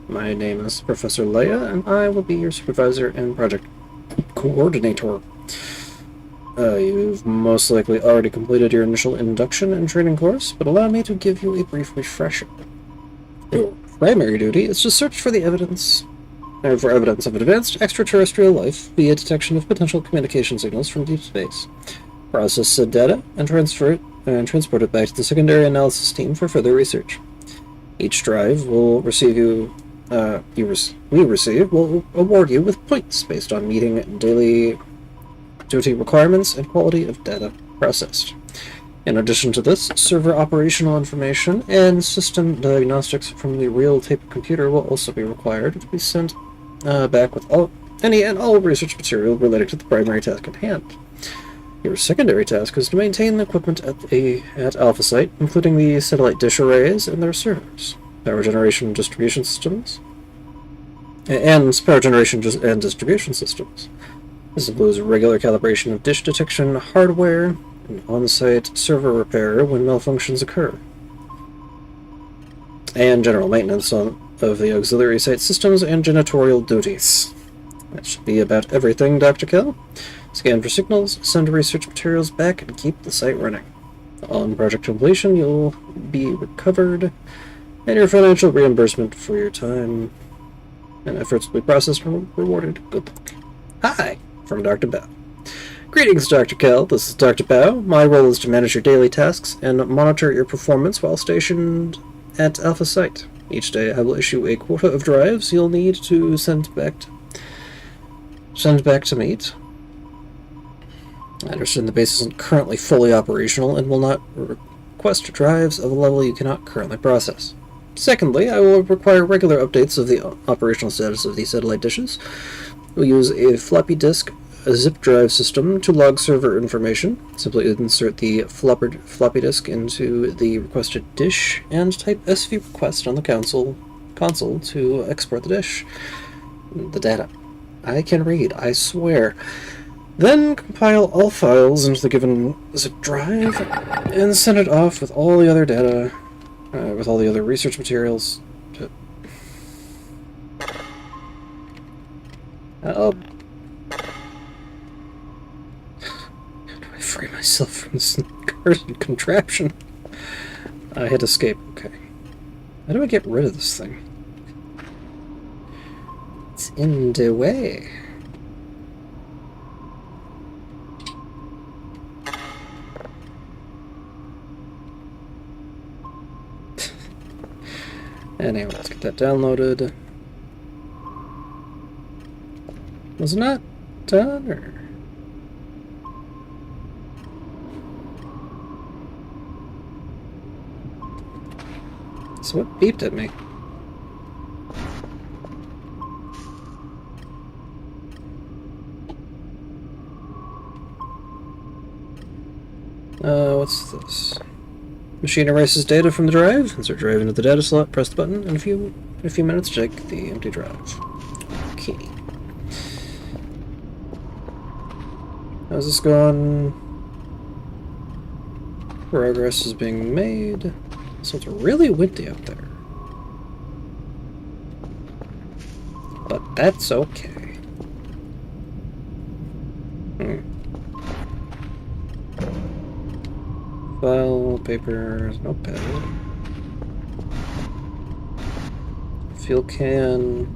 A: My name is Professor Leia, and I will be your supervisor and project coordinator. You've most likely already completed your initial induction and training course, but allow me to give you a brief refresher. Your primary duty is to search for evidence of advanced extraterrestrial life via detection of potential communication signals from deep space. Process said data and transport it back to the secondary analysis team for further research. Each drive will receive will award you with points based on meeting daily duty requirements and quality of data processed. In addition to this, server operational information and system diagnostics from the real tape computer will also be required to be sent back with all research material related to the primary task at hand. Your secondary task is to maintain the equipment at Alpha Site, including the satellite dish arrays and their servers, power generation and distribution systems. This includes regular calibration of dish detection hardware and on-site server repair when malfunctions occur, and general maintenance of the auxiliary site systems and janitorial duties. That should be about everything, Dr. Kell. Scan for signals, send research materials back, and keep the site running. On project completion, you'll be recovered, and your financial reimbursement for your time and efforts will be processed and rewarded. Good luck. Hi, from Dr. Bao. Greetings, Dr. Kell. This is Dr. Bao. My role is to manage your daily tasks and monitor your performance while stationed at Alpha Site. Each day I will issue a quota of drives you'll need to send back to meet. I understand the base isn't currently fully operational and will not request drives of a level you cannot currently process. Secondly, I will require regular updates of the operational status of the satellite dishes. We'll use a floppy disk zip drive system to log server information. Simply insert the floppy disk into the requested dish and type SV request on the console to export the data. I can read, I swear. Then compile all files into the given zip drive and send it off with all the other data, with all the other research materials. How do I free myself from this cursed contraption? I hit escape. Okay. How do I get rid of this thing? It's in the way. Anyway, let's get that downloaded. Was it not done, or? So what beeped at me? What's this? Machine erases data from the drive. Insert drive into the data slot, press the button, and in a few minutes check the empty drive. Okay. How's this going? Progress is being made. So it's really windy out there. But that's okay. File, paper, notepad. Fuel can.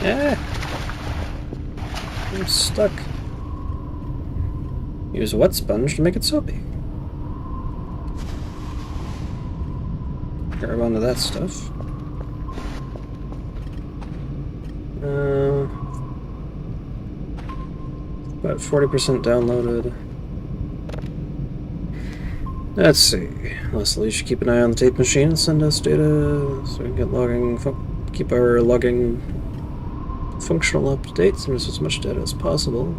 A: Yeah. I'm stuck. Use a wet sponge to make it soapy. Grab onto that stuff. About 40% downloaded. Let's see. Leslie should keep an eye on the tape machine and send us data so we can get keep our logging functional up to date, send us as much data as possible.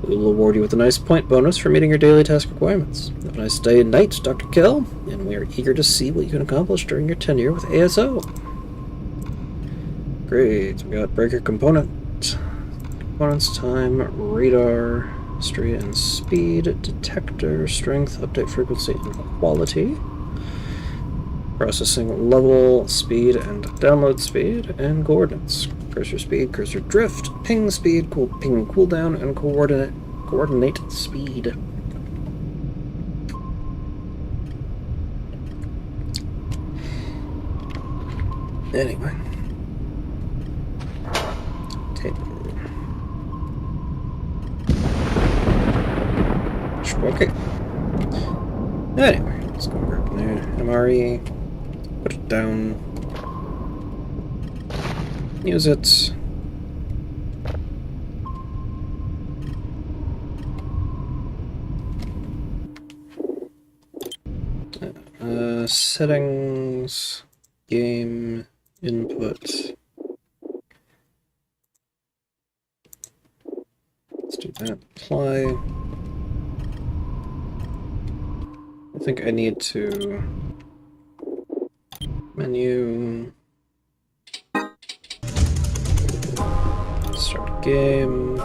A: We will award you with a nice point bonus for meeting your daily task requirements. Have a nice day and night, Dr. Kell, and we are eager to see what you can accomplish during your tenure with ASO. Great, we got breaker components, time, radar, history and speed, detector, strength, update frequency and quality, processing level, speed and download speed, and coordinates. Cursor speed, cursor drift, ping speed, ping cooldown, and coordinate speed. Anyway. Table. Okay. Anyway, let's go over there. MRE. Put it down. Use it. Settings. Game. Input. Let's do that. Apply. I think I need to menu, start game,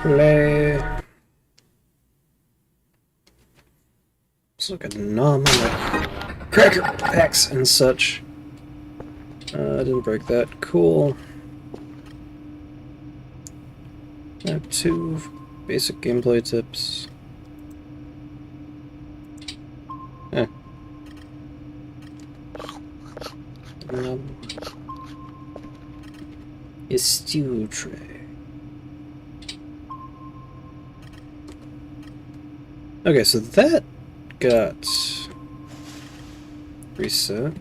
A: play. Let's look at normal cracker packs and such. I didn't break that. Cool. I have 2 basic gameplay tips. A stew tray. Okay, so that got reset.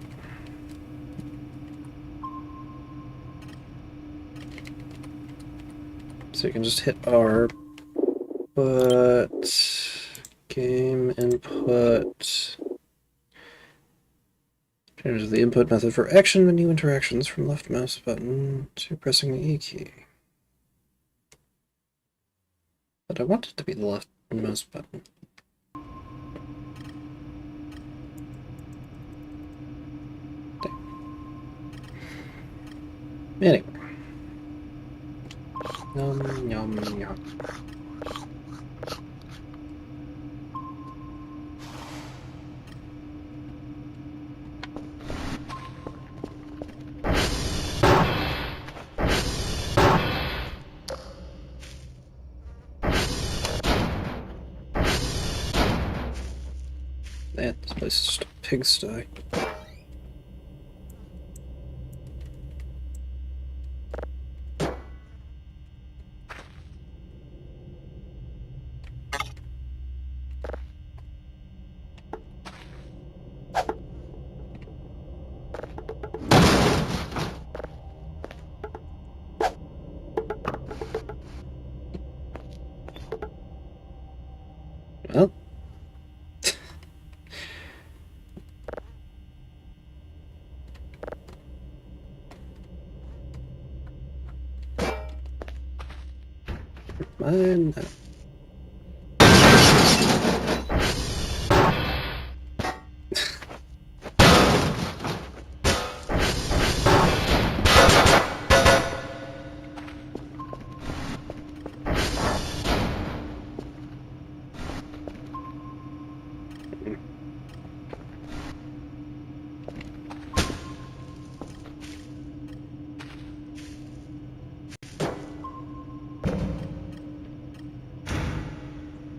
A: So you can just hit R, but game input changes the input method for action menu interactions from left mouse button to pressing the E key. But I want it to be the left mouse button. Anyway. Yum, yum, yum. Man, this place is just a pigsty. Well. Mine.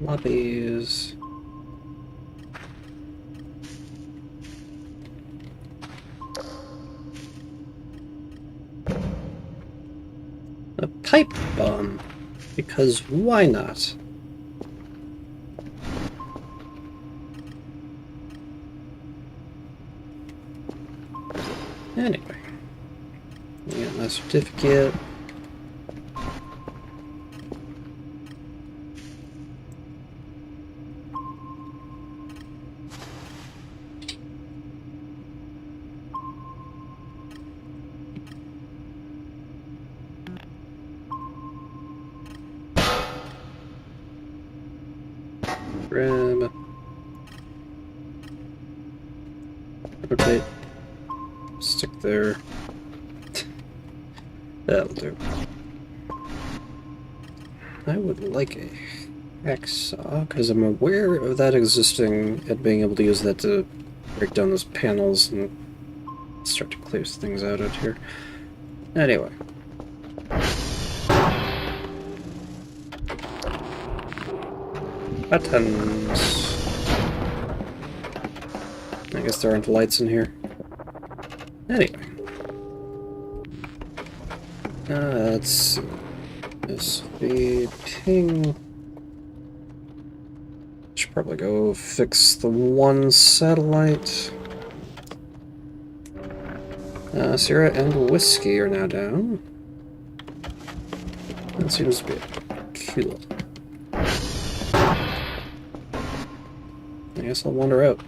A: Lobbies. A pipe bomb. Because why not? Anyway. We got my certificate. Grab. Rotate. Stick there. That'll do. I would like a hacksaw, because I'm aware of that existing and being able to use that to break down those panels and start to clear things out here. Anyway. Buttons. I guess there aren't lights in here. Anyway. Let's see. SV ping. Should probably go fix the one satellite. Sierra and Whiskey are now down. That seems to be cool. I guess I'll wander out.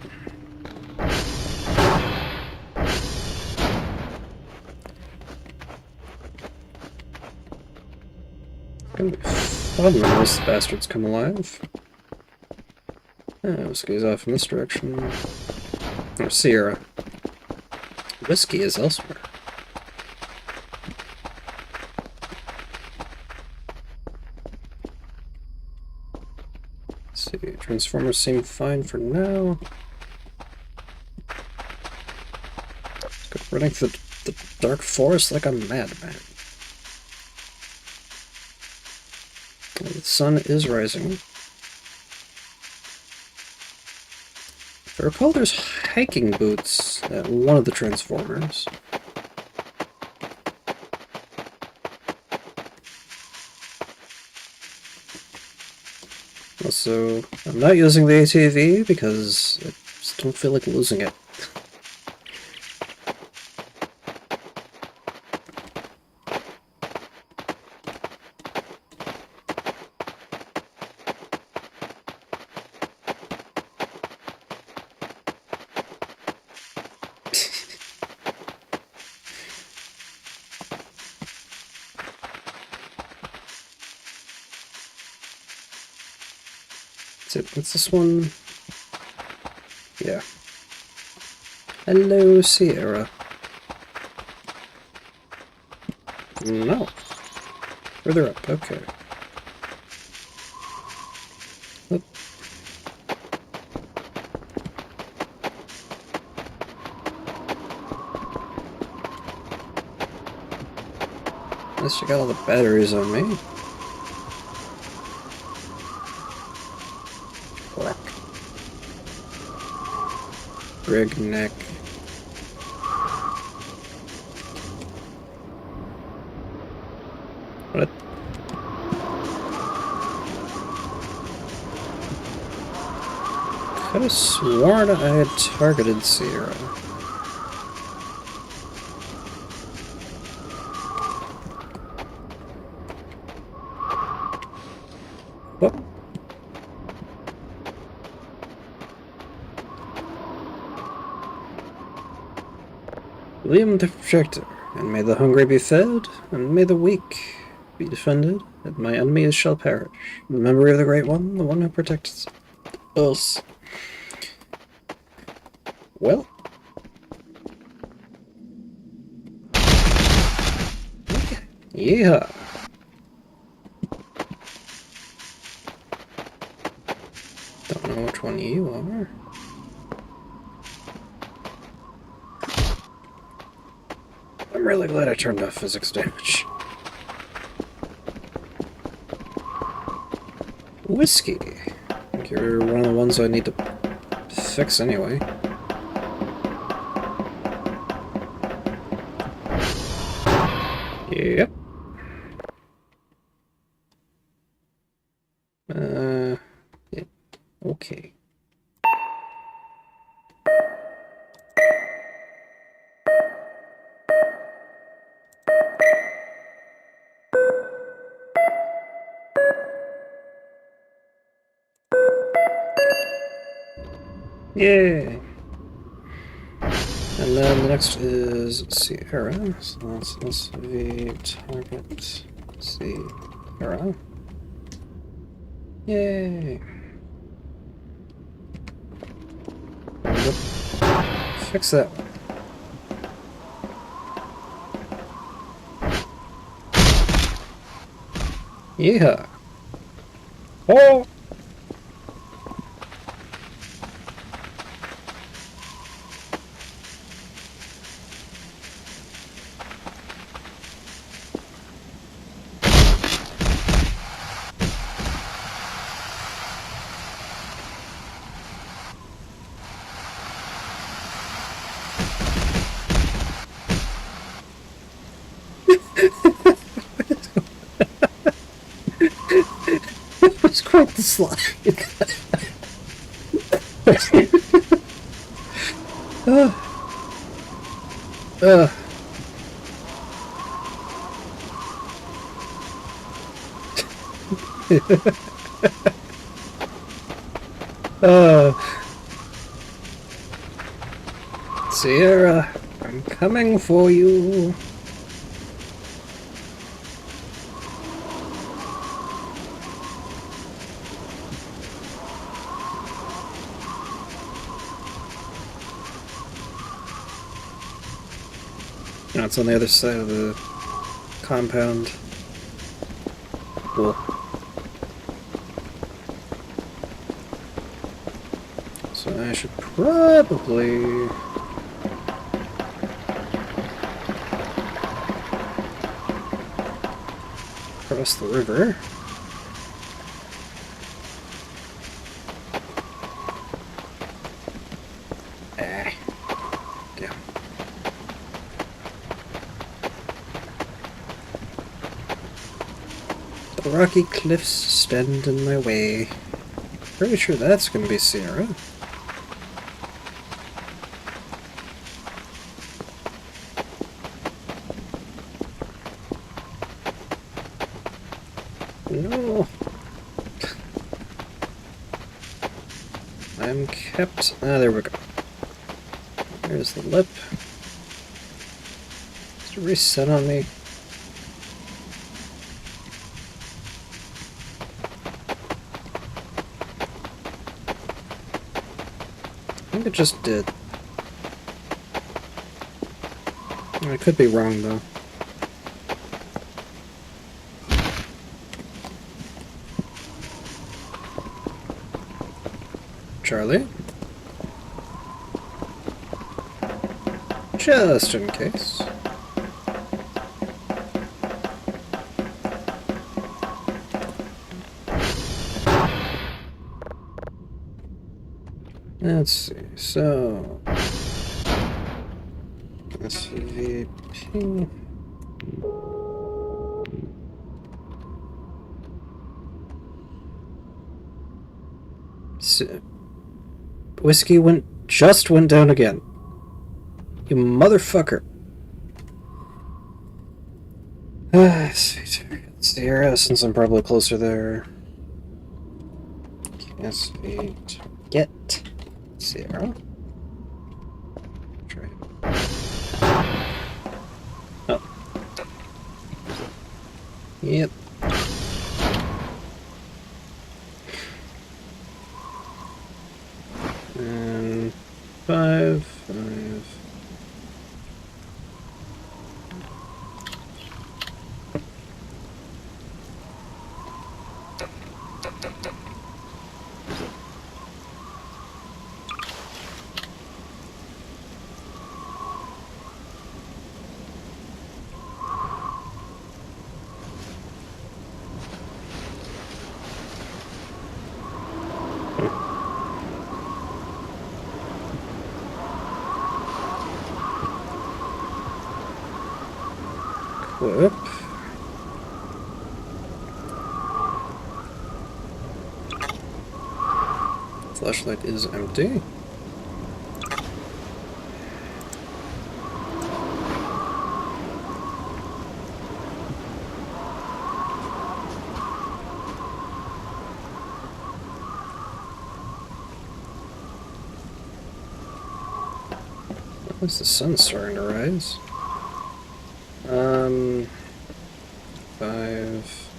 A: Gonna be fun when those bastards come alive. Whiskey's off in this direction. Or Sierra. Whiskey is elsewhere. Let's see, Transformers seem fine for now. Go running through the dark forest like a madman. The sun is rising. If I recall, there's hiking boots at one of the Transformers. Also, I'm not using the ATV because I just don't feel like losing it. What's this one? Yeah. Hello, Sierra. No. Further up, okay. Oop. At least you got all the batteries on me. Rig neck. What? Could have sworn I had targeted Sierra. What? William the Projector, and may the hungry be fed, and may the weak be defended, and my enemies shall perish. In the memory of the Great One, the one who protects us. Well. Yeah. Don't know which one you are. I'm really glad I turned off physics damage. Whiskey. I think you're one of the ones I need to fix anyway. Yep. Yeah. Okay. Yay! And then the next is Sierra. So that's SV target Sierra. Yay! Fix that one. Yeah. Oh! It was quite the slide. uh, uh. Sierra, I'm coming for you. No, it's on the other side of the compound. Cool. So I should probably cross the river. Ah. Damn. The rocky cliffs stand in my way. Pretty sure that's gonna be Sierra. No. I'm kept... Ah, there we go. There's the lip. Just reset on me. I think it just did. I could be wrong, though. Charlie? Just in case. Let's see, so... SVP... Whiskey just went down again. You motherfucker. Sierra, since I'm probably closer there. Get Sierra. Try. Oh. Yep. And 5, 5. Equip. Flashlight is empty. At least the sun's starting to rise. 5.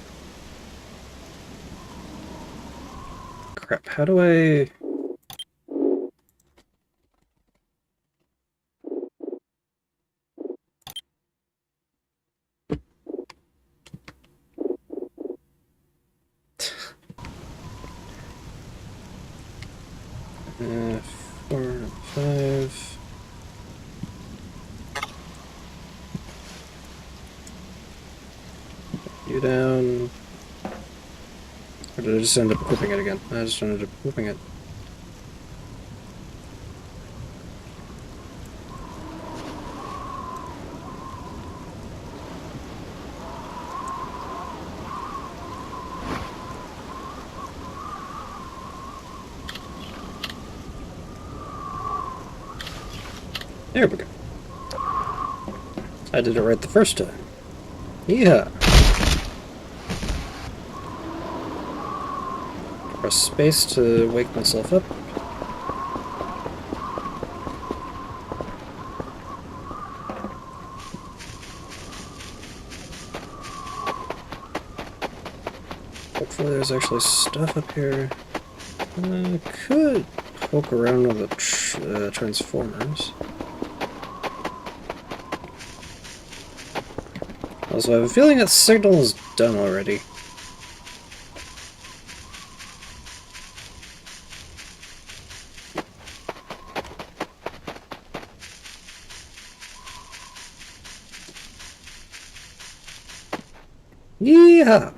A: Crap, how do I... Uh, 4, 5... You down... Or did I just end up equipping it again? I just ended up equipping it. There we go. I did it right the first time. Yeah. Press space to wake myself up. Hopefully there's actually stuff up here. Could poke around with the transformers. Also, I have a feeling that signal is done already. Yeah.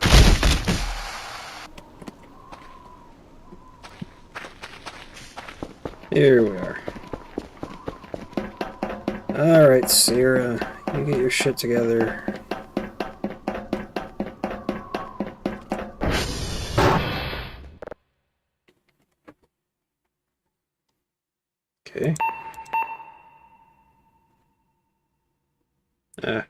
A: Here we are. Alright, Sierra, you get your shit together. Okay. Ah.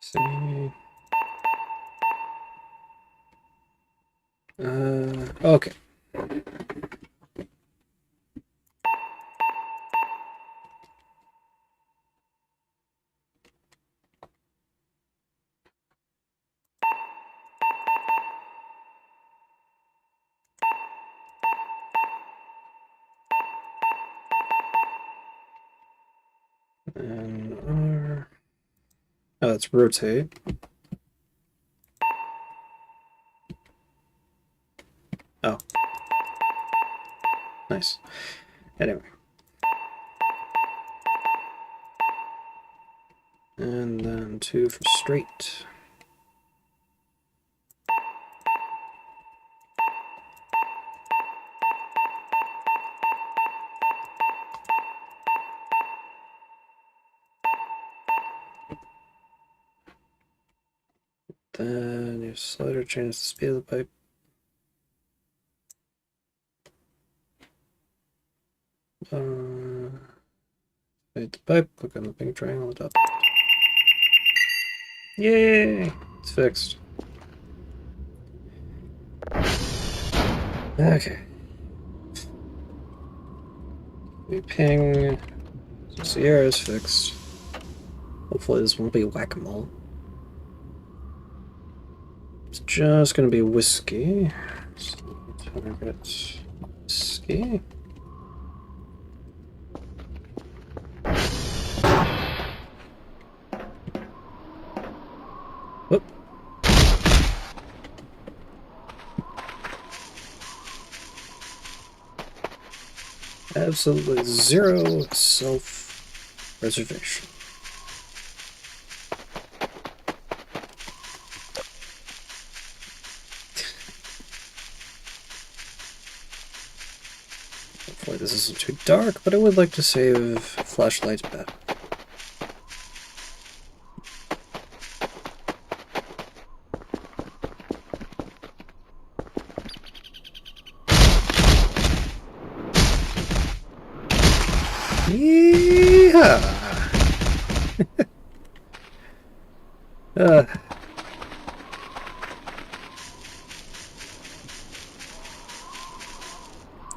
A: See. Okay. And R. Oh, that's rotate. Oh. Nice. Anyway. And then 2 for straight. Then your slider changes the speed of the pipe. Hit the pipe, click on the pink triangle on the top. Yay! It's fixed. Okay. We ping. So Sierra's fixed. Hopefully this won't be whack-a-mole. It's just gonna be whiskey. So target whiskey. Whoop. Absolutely zero self-preservation. Hopefully this isn't too dark, but I would like to save flashlight battery. Yeehaw! uh,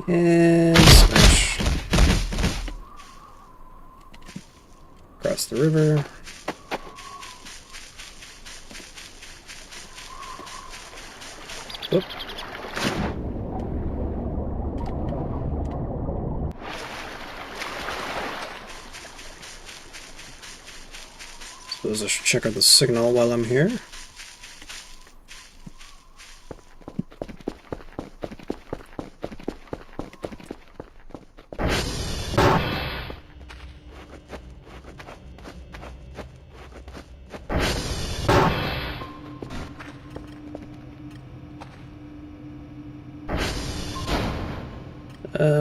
A: and smash. Across the river. Whoop. Suppose I should check out the signal while I'm here.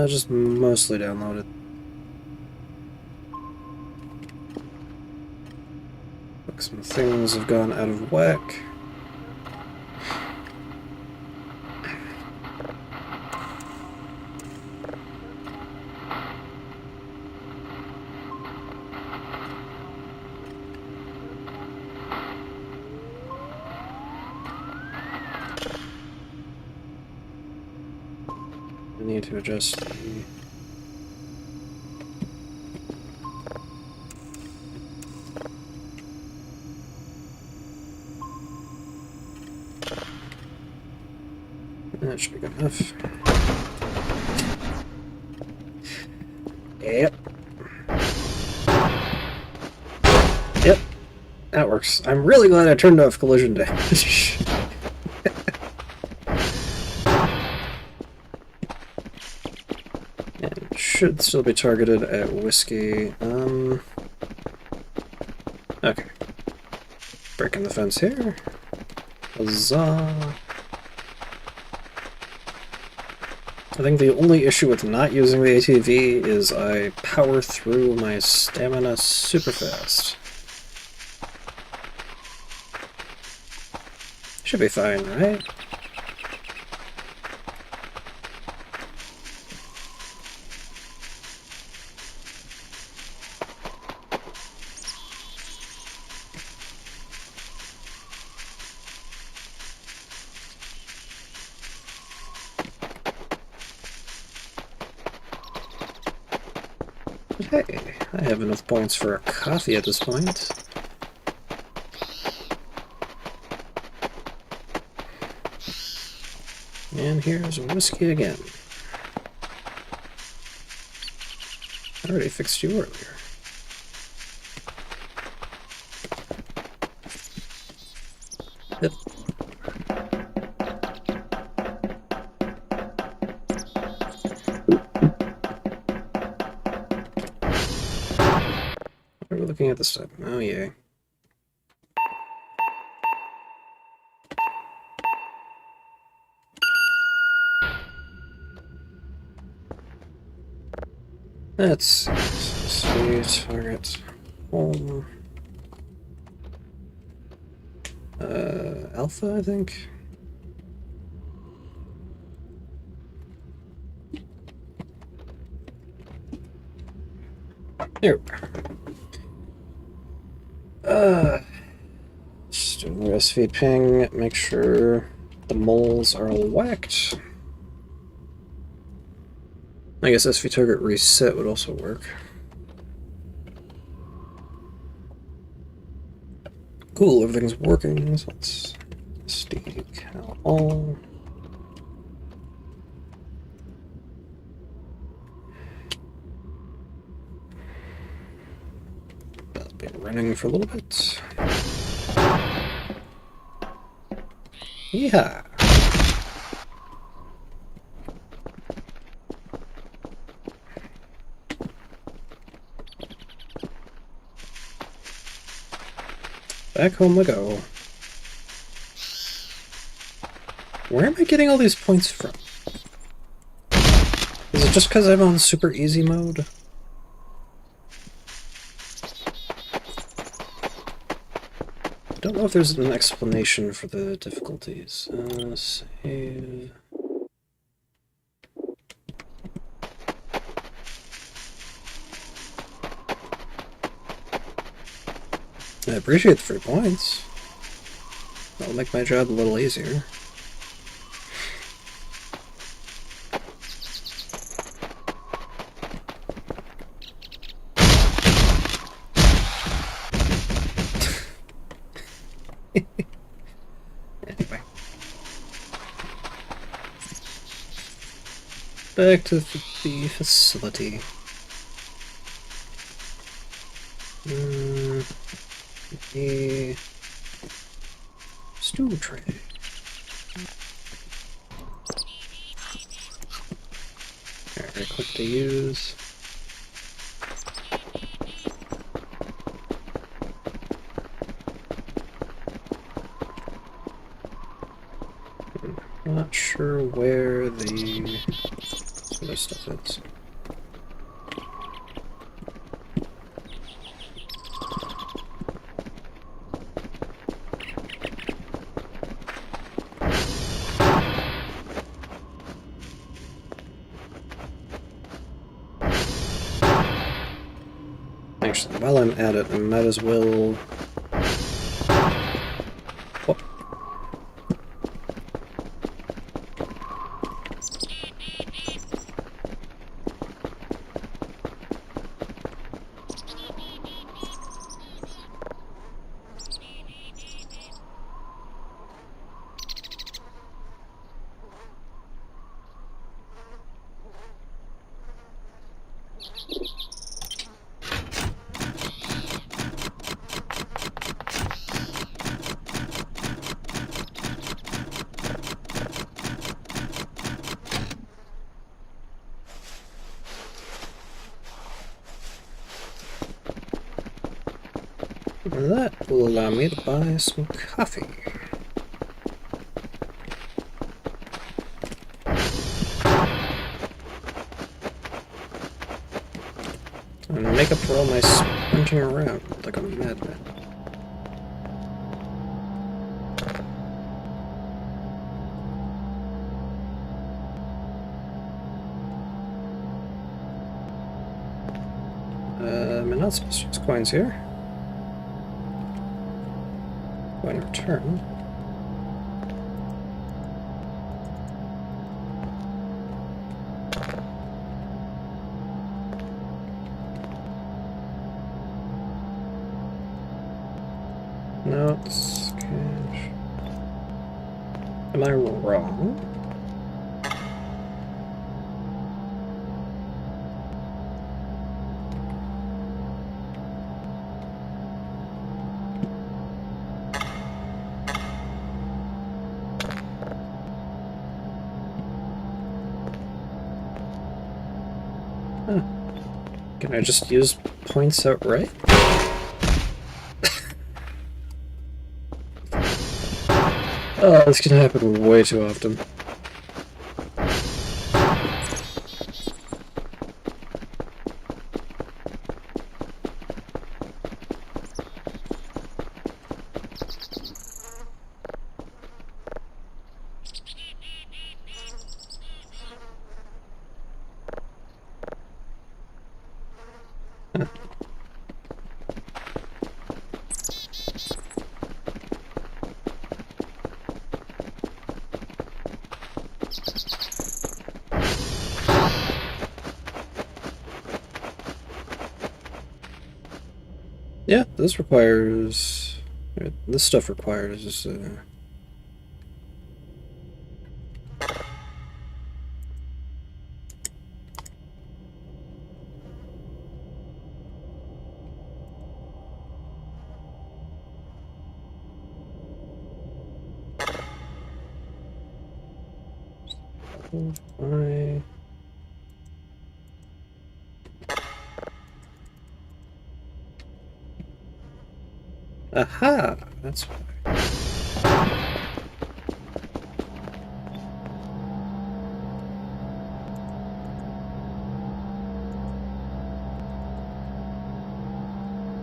A: Just mostly downloaded. Like some things have gone out of whack. I need to adjust the... That should be good enough. Yep. Yep. That works. I'm really glad I turned off collision damage. And should still be targeted at whiskey. Okay. Breaking the fence here. Huzzah. I think the only issue with not using the ATV is I power through my stamina super fast. Should be fine, right? Hey, I have enough points for a coffee at this point. And here's whiskey again. I already fixed you earlier. Yep. What are we looking at this time? Oh, yay. Let's see. Target home. Alpha, I think. Here. Just doing the SV ping, make sure the moles are all whacked. I guess SV target reset would also work. Cool, everything's working, so let's SD cal all. That'll be running for a little bit. Yeah. Back home I go. Where am I getting all these points from? Is it just because I'm on super easy mode? I don't know if there's an explanation for the difficulties. Save. I appreciate the free points. That'll make my job a little easier. Anyway. Back to the facility. The stew tray. Very quick to use. Not sure where the other stuff is. Actually, while I'm at it, I might as well... Oh. That will allow me to buy some coffee. And make up for all my sprinting around like a madman. I'm not supposed to use coins here. Coin return. No, it's cash. Am I wrong? Huh. Can I just use points outright? Oh, this can happen way too often. Yeah, this requires... This stuff requires... I... Aha! That's why.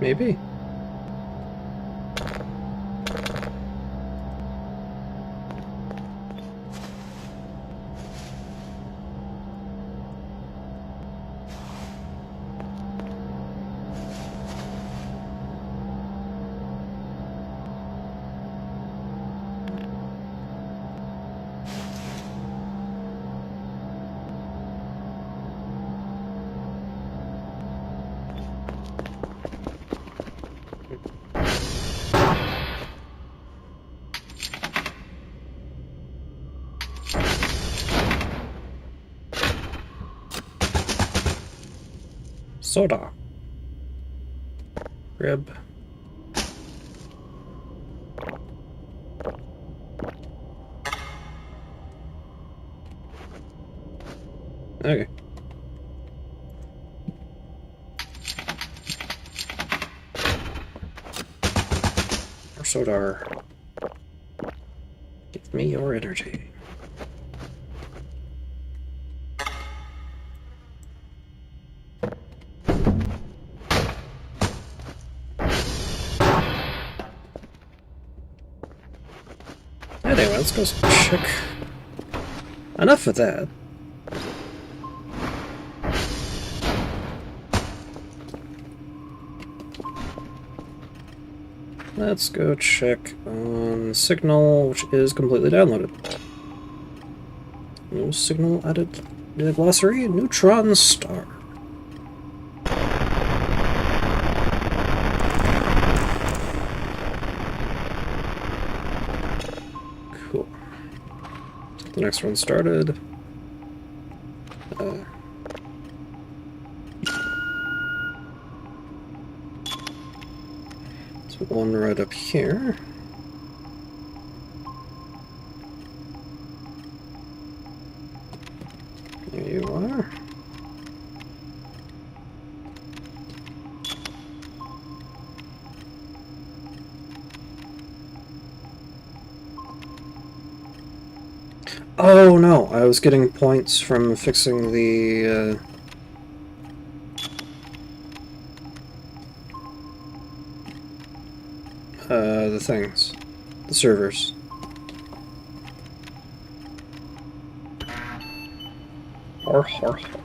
A: Maybe. Soda. Grab. Okay. More soda. Give me your energy. Anyway, let's go check. Enough of that. Let's go check on the signal, which is completely downloaded. No signal added to the glossary. Neutron star. Cool. The next one started. So one right up here. There you are. Oh no, I was getting points from fixing the things. The servers. Har har har.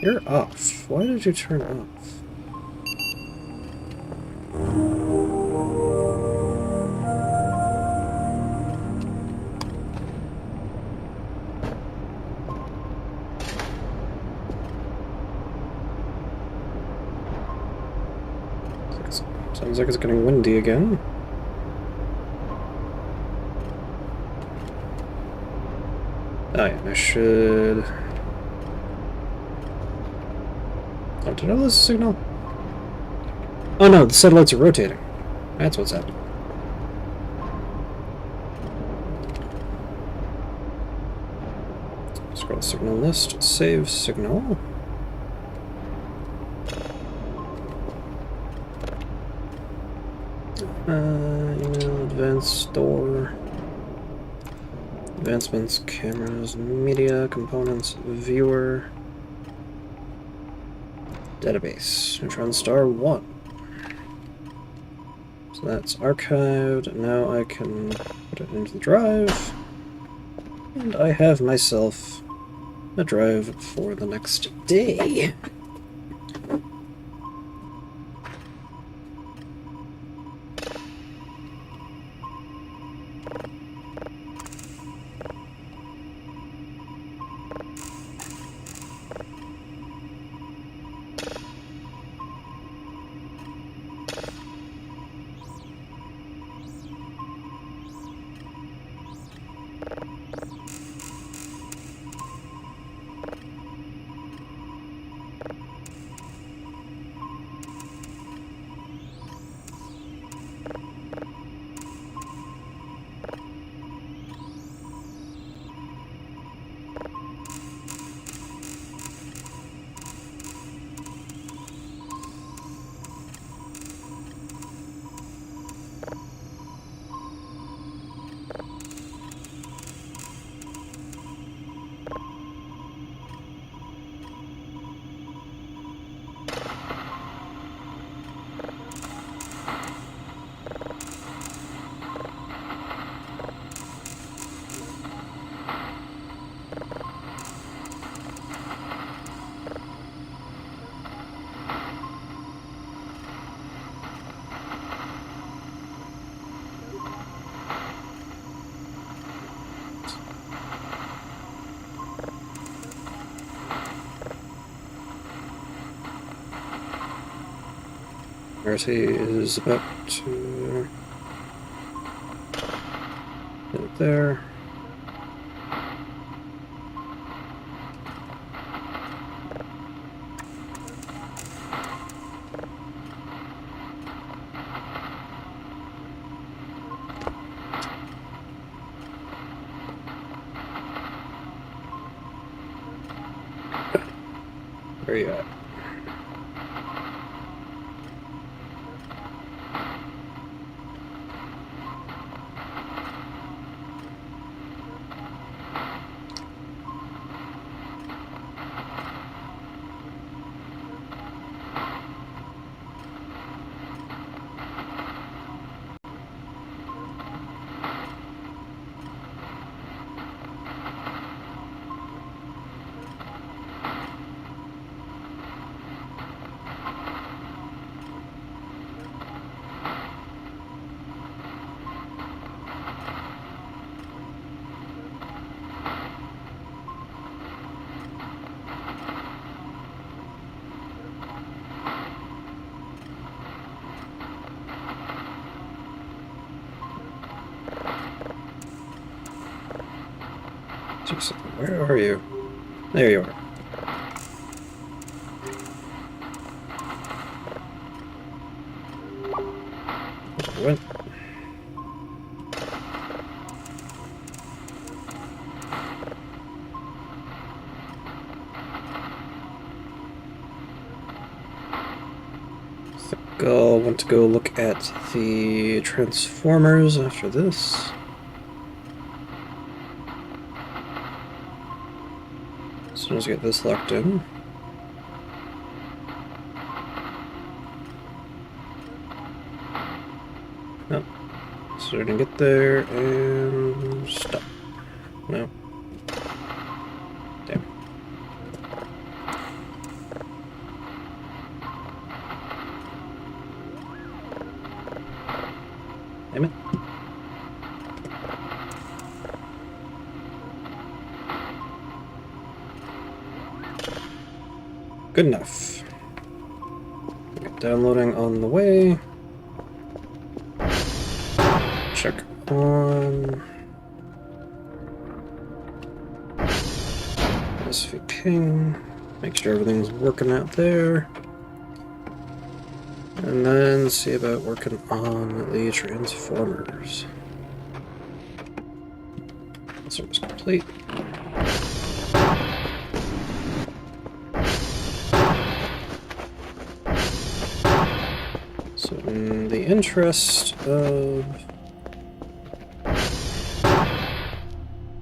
A: You're off. Why did you turn off? Sounds like it's getting windy again. Oh yeah, I should... Oh, did I lose the signal? Oh no, the satellites are rotating. That's what's happening. Scroll signal list, save signal. Email, advanced store. Advancements, cameras, media, components, viewer. Database, Neutron Star 1. So that's archived. Now I can put it into the drive. And I have myself a drive for the next day. RT is about to... Right there. Where you at? Where are you? There you are. What? I think I'll want to go look at the transformers after this. As soon as I get this locked in. No. So I didn't get there and stop. No. Damn. Damn it. Good enough. Downloading on the way. Check on SV ping. Make sure everything's working out there. And then see about working on the transformers. Service complete. So in the interest of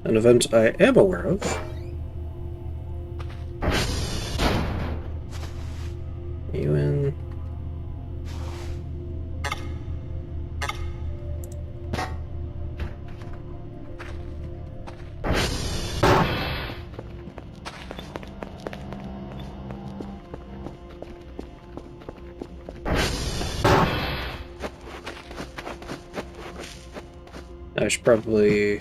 A: an event I am aware of, UN. I should probably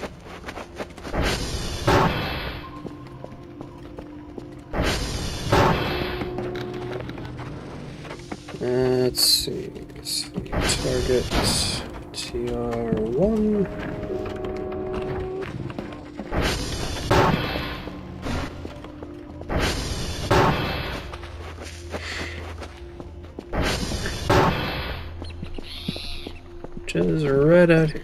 A: let's see, target TR1. Which is right out here.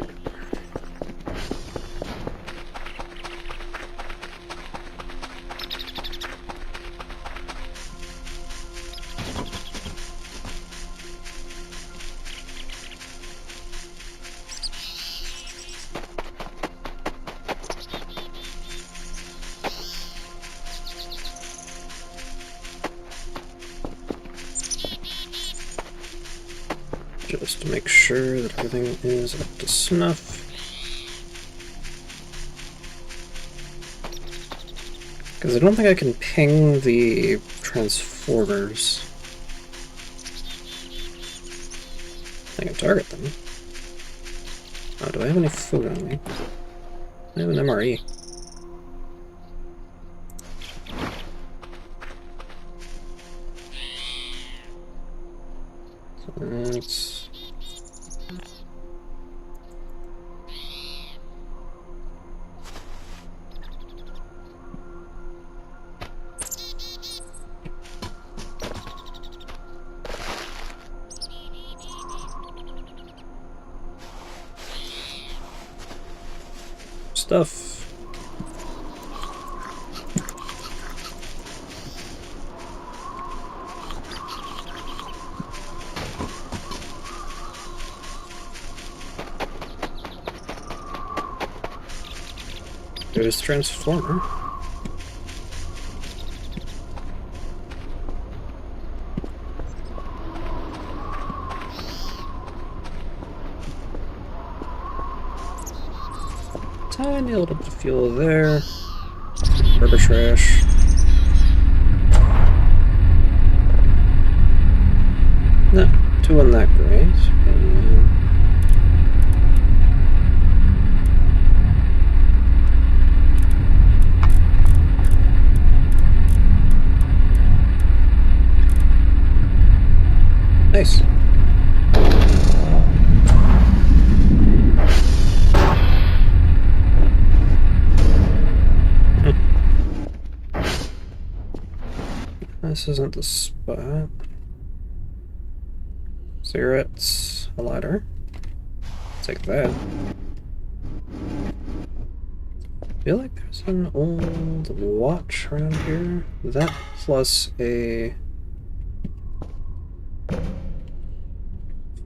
A: Just to make sure that everything is up to snuff. Because I don't think I can ping the transformers. I can target them. Oh, do I have any food on me? I have an MRE. So that's... stuff. There's the transformer. Tiny little bit of fuel there. Rubber trash. Not doing that great. Nice. This isn't the spot. Cigarettes, a lighter. Take that. I feel like there's an old watch around here. That plus a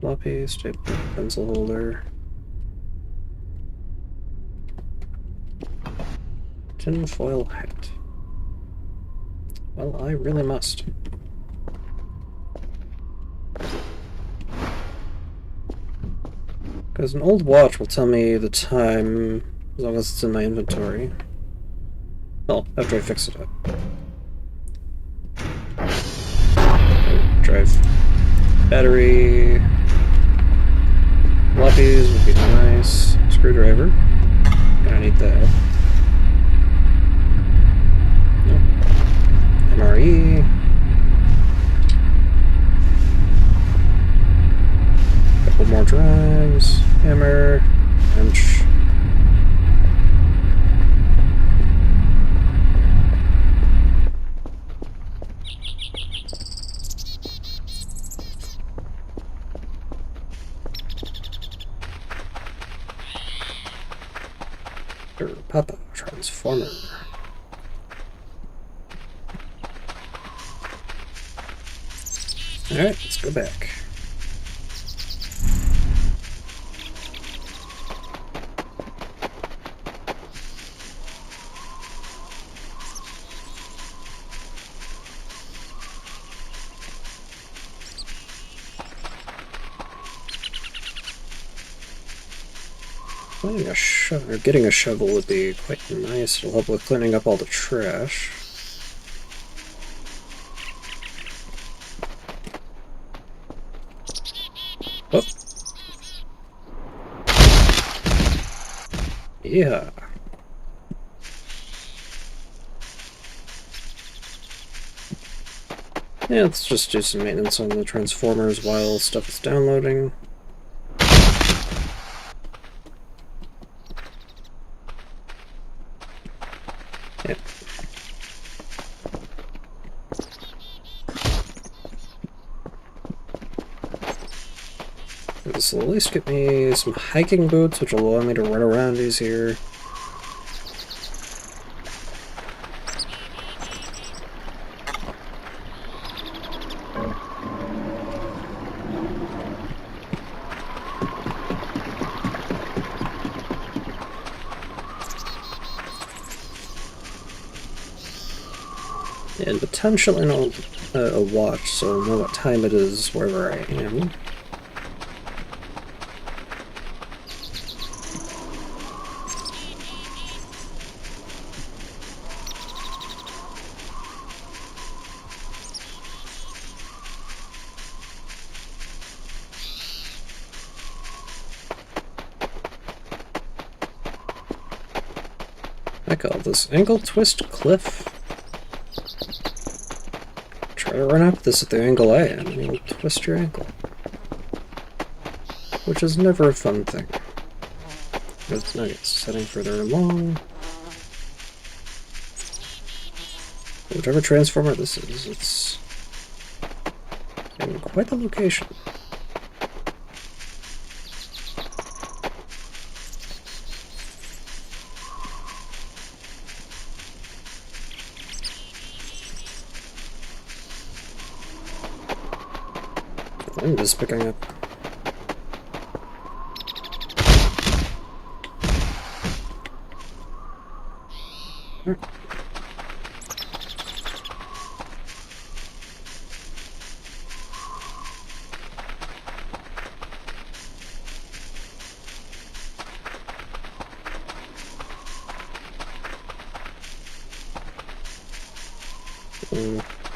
A: floppy staple pencil holder. Tin foil hat. Well, I really must. Because an old watch will tell me the time as long as it's in my inventory. Well, after I fix it up. Drive. Battery. Floppies would be nice. Screwdriver. Gonna need that. MRE. Couple more drives. Hammer. Wrench. Papa Transformer. Alright, let's go back. Getting a shovel would be quite nice. It'll help with cleaning up all the trash. Oh. Yeah. Yeah, let's just do some maintenance on the transformers while stuff is downloading. Yep. This will at least get me some hiking boots, which will allow me to run around easier. And potentially a watch, so I'll know what time it is wherever I am. I call this ankle twist cliff. Try to run up this at the angle I am, and you'll twist your ankle. Which is never a fun thing. Good nuggets. Setting further along. Whichever transformer this is, it's in quite the location. Wind is picking up.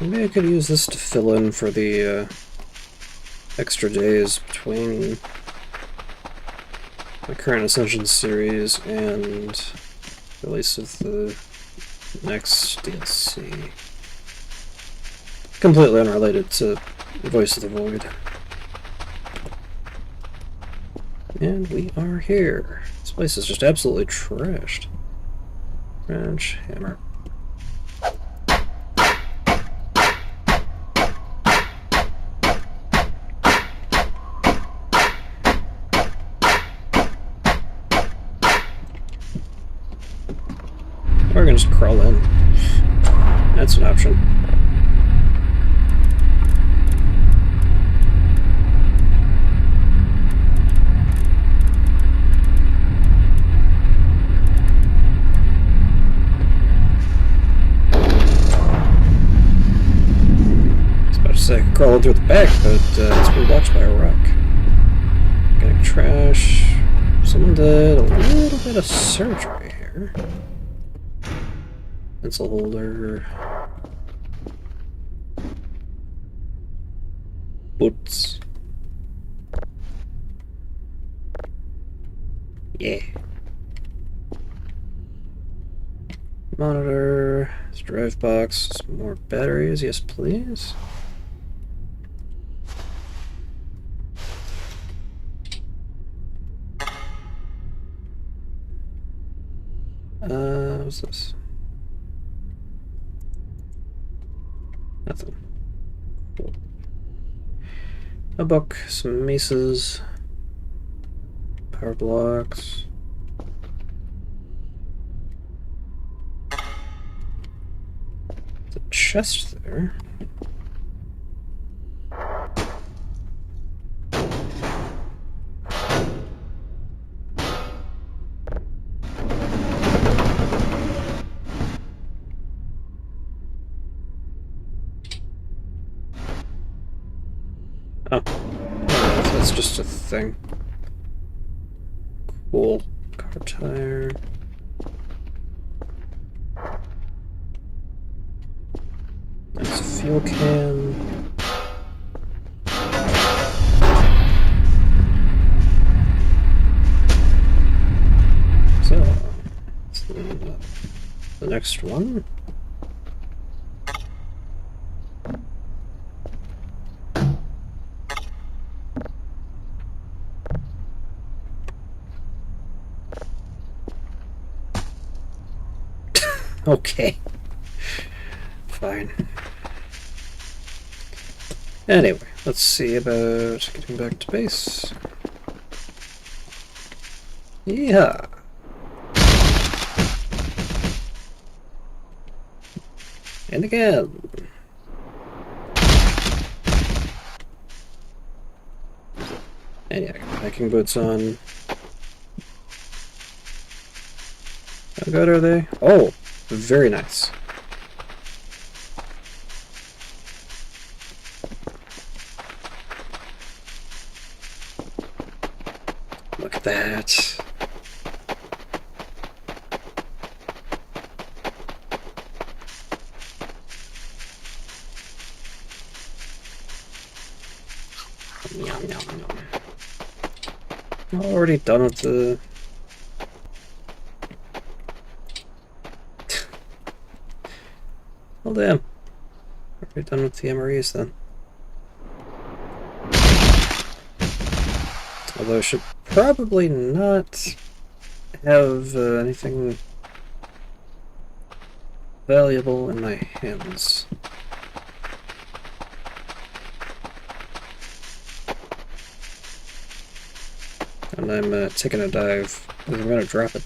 A: Maybe I could use this to fill in for the extra days between the current Ascension series and release of the next DLC. Completely unrelated to Voice of the Void. And we are here. This place is just absolutely trashed. Wrench, hammer. We're gonna just crawl in. That's an option. I could crawl in through the back, but it's been blocked by a rock. Organic trash. Someone did a little bit of surgery here. Pencil holder. Boots. Yeah. Monitor. Drive box. Some more batteries. Yes, please. What's this? Nothing. Cool. A book, some maces, power blocks. The chest there. Oh, that's just a thing. Cool. Car tire. Nice fuel can. So, that's the next one. Okay. Fine. Anyway, let's see about getting back to base. Yeah. And again. And yeah, hiking boots on. How good are they? Oh, very nice. Look at that. Yum, yum, yum. Already done with the... Well, damn. Already done with the MREs then. Although I should probably not have anything valuable in my hands. And I'm taking a dive because I'm going to drop it.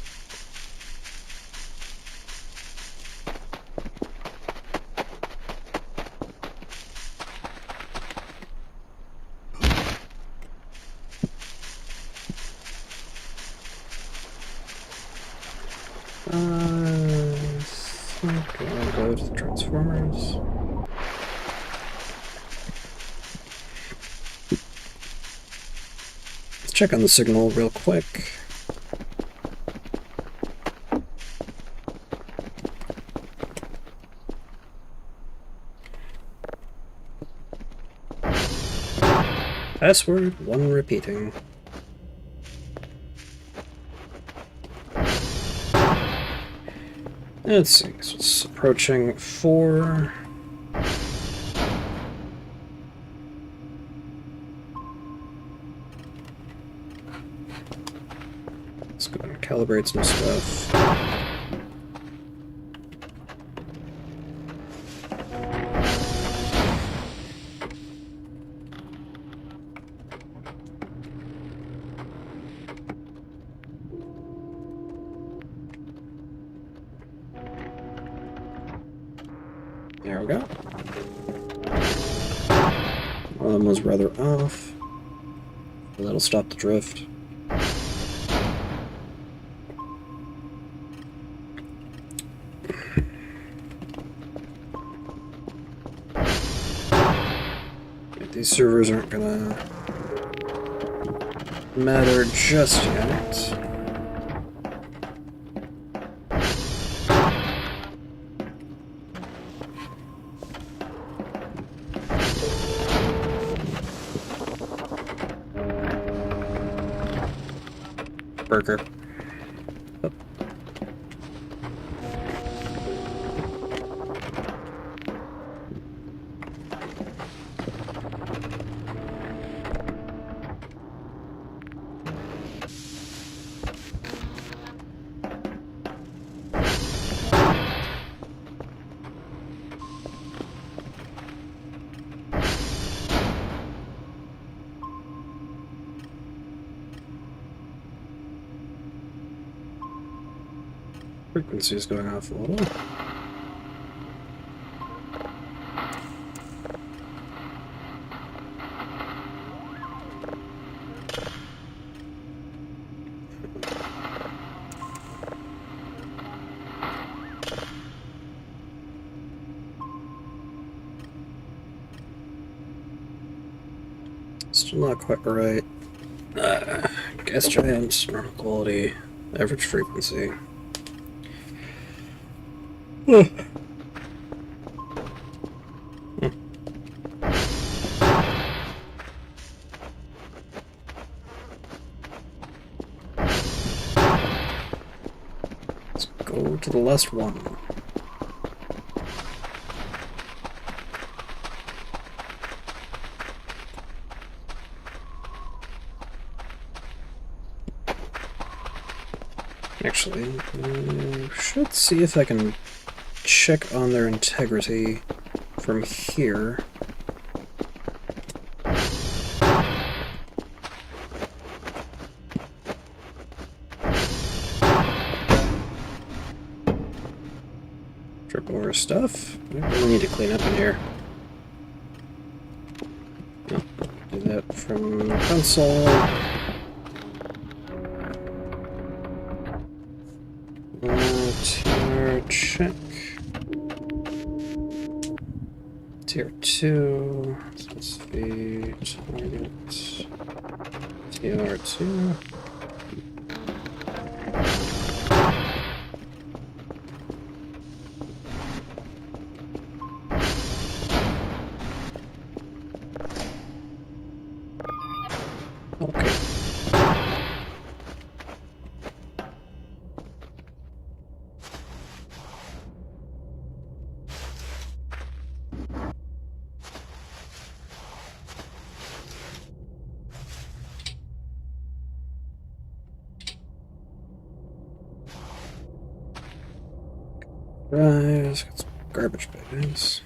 A: I think I'll go to the transformers. Let's check on the signal real quick. Password 1 repeating. Let's see, so it's approaching 4. Let's go and calibrate some stuff. There we go. One of them was rather off. That'll stop the drift. These servers aren't gonna matter just yet. Burger. Oh. Frequency is going off a little. Still not quite right. Gas giant, normal quality, average frequency. Let's go to the last one. Actually, I should see if I can check on their integrity from here. Triple more stuff. I really need to clean up in here. No, do that from console. Tier check. Tier 2. Let's be target. Tier 2. Okay. Right, let's get some garbage bags.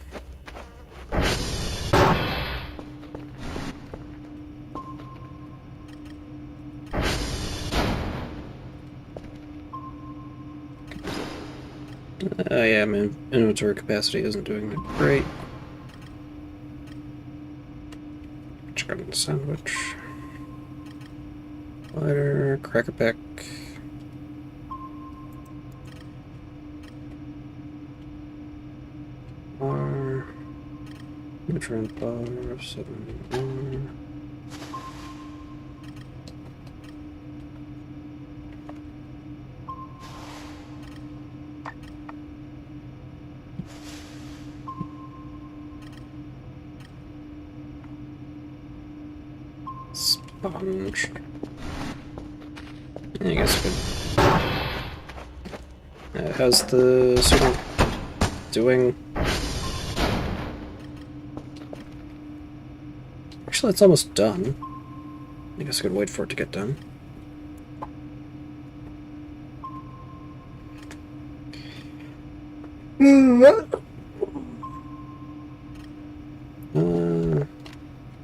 A: Yeah, my inventory capacity isn't doing great. Chicken sandwich. Lighter, cracker pack. nutrient bar, 7 more. Sponge. I guess good. How's the student doing? Actually, it's almost done. I guess I could wait for it to get done.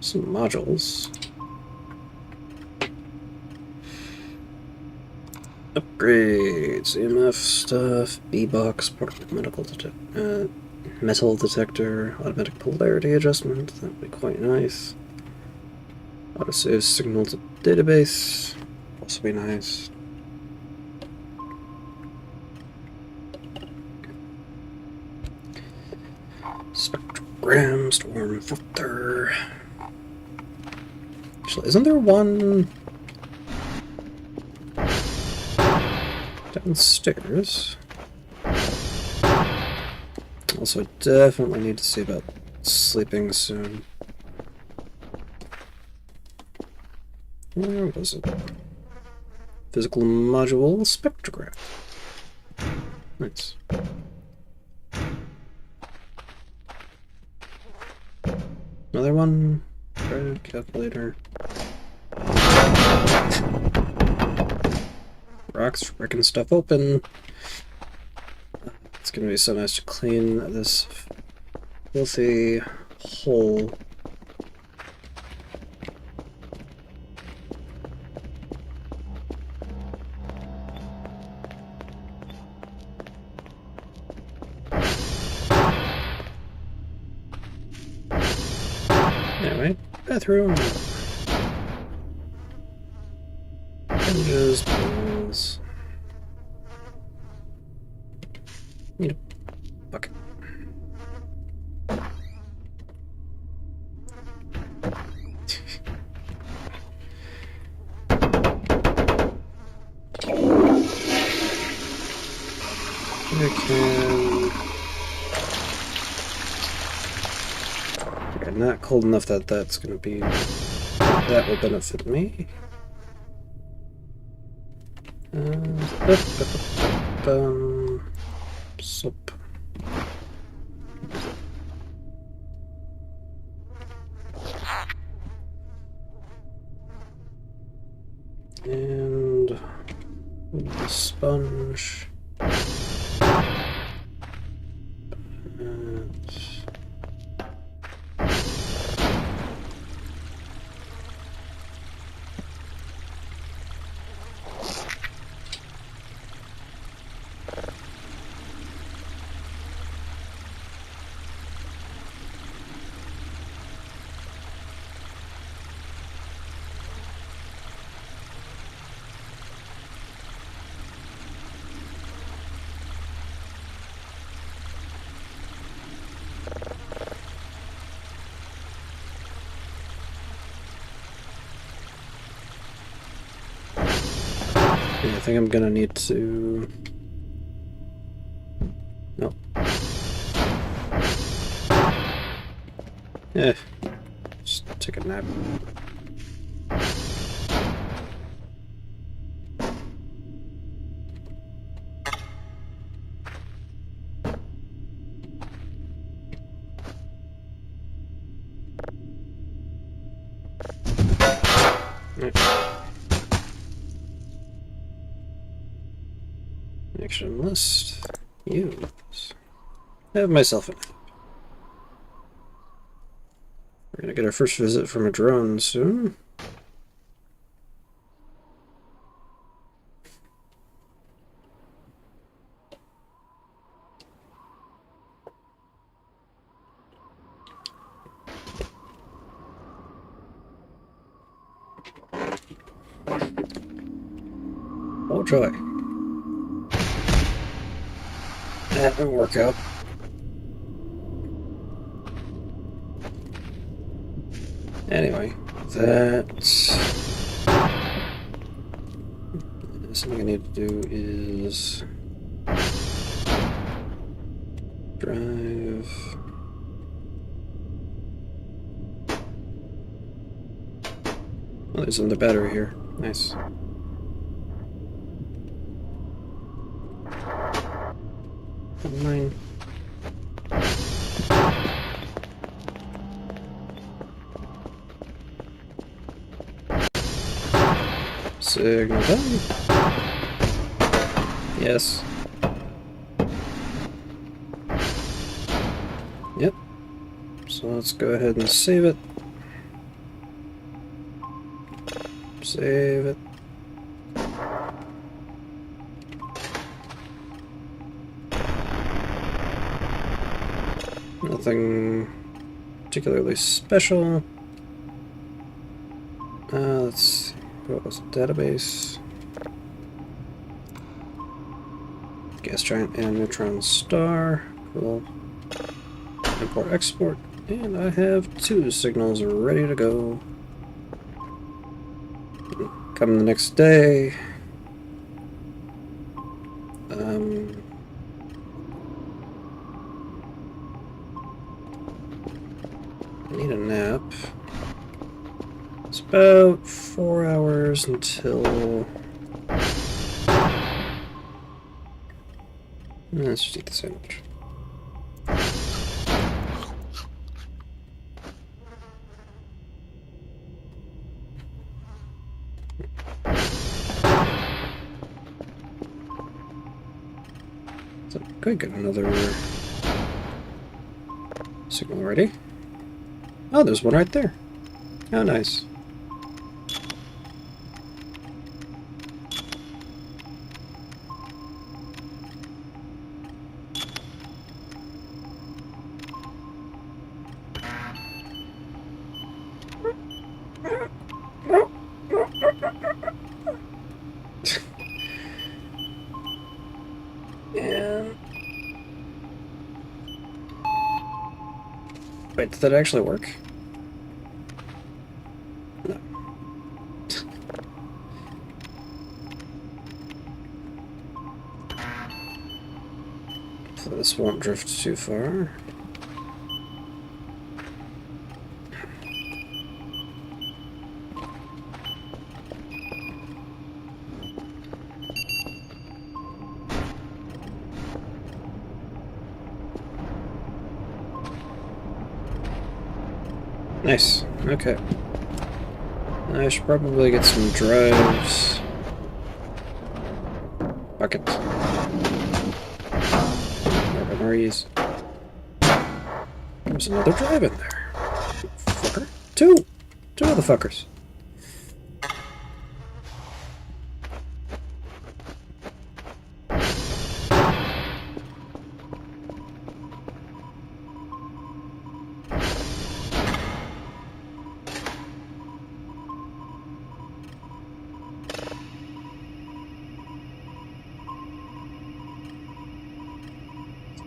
A: Some modules. Upgrades, EMF stuff, B-box, portable metal detector, automatic polarity adjustment, that would be quite nice. Autosave signal to database, also be nice. Spectrogram, storm filter. Actually, isn't there one downstairs? Also, I definitely need to see about sleeping soon. Where was it? Physical module spectrograph. Nice. Another one. Credit calculator. Rocks breaking stuff open. It's gonna be so nice to clean this filthy hole. Anyway, bathroom. Hinges, pulls. Need a bucket. I can... Okay, not cold enough that that's gonna be... That will benefit me. Soap. And the sponge. Yeah, I think I'm gonna need to... Nope. Yeah, just take a nap. Action list. Use. Have myself a nap. We're gonna get our first visit from a drone soon. Oh joy. That didn't work out. Anyway, something I need to do is drive. Oh, there's another battery here. Nice. Mine. Signal done. Yes. Yep. So let's go ahead and save it. Save it. Nothing particularly special. Let's see. What was the database? Gas giant and neutron star. Cool. Import export. And I have 2 signals ready to go. Come the next day. I need a nap. It's about 4 hours until... Let's just eat the sandwich. So, good, get another signal ready. Oh, there's one right there. Oh, nice. And... Wait, did that actually work? No. So this won't drift too far. Nice. Okay. I should probably get some drives. Bucket. Memories. There's another drive in there. Fucker. Two of the fuckers.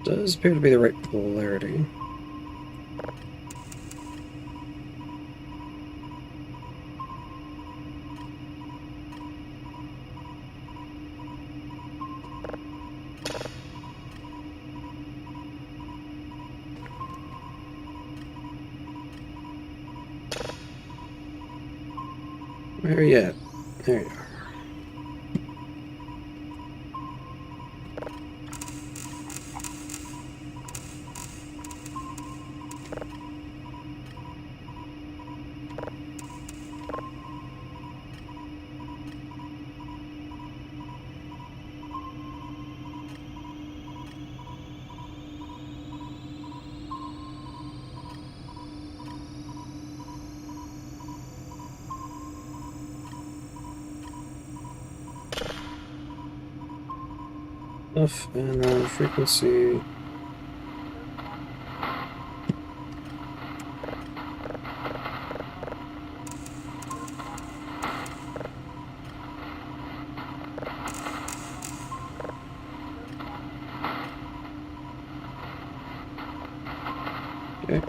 A: Does appear to be the right polarity. Where are you at? There you are. Off and on frequency. Okay.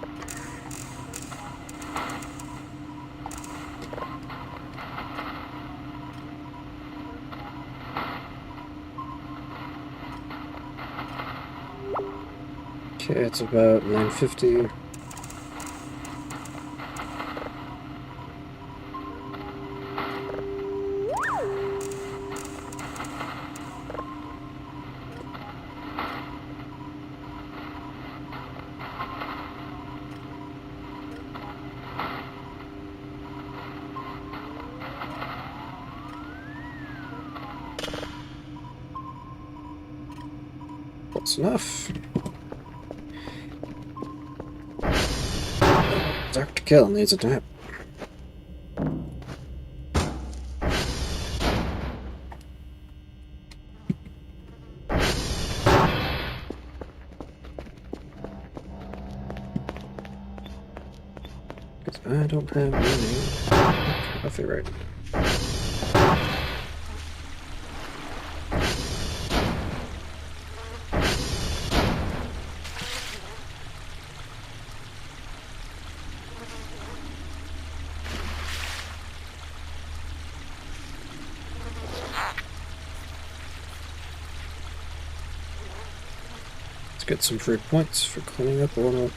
A: Okay, it's about 9:50. That's enough. Dr. Kill needs a nap. Because I don't have any coffee right now. Let's get some free points for cleaning up a little.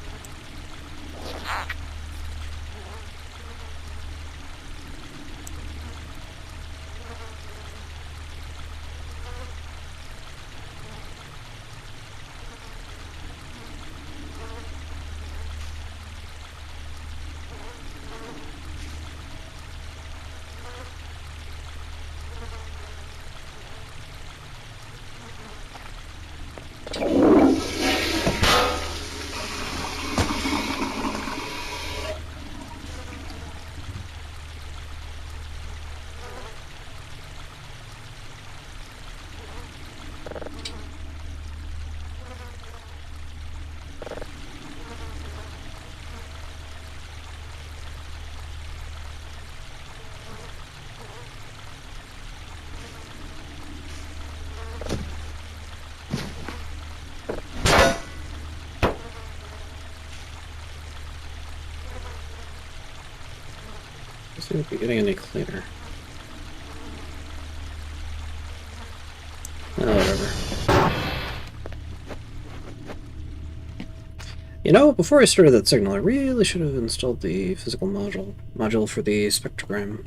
A: This won't be getting any cleaner. Oh, whatever. You know, before I started that signal, I really should have installed the physical module for the spectrogram.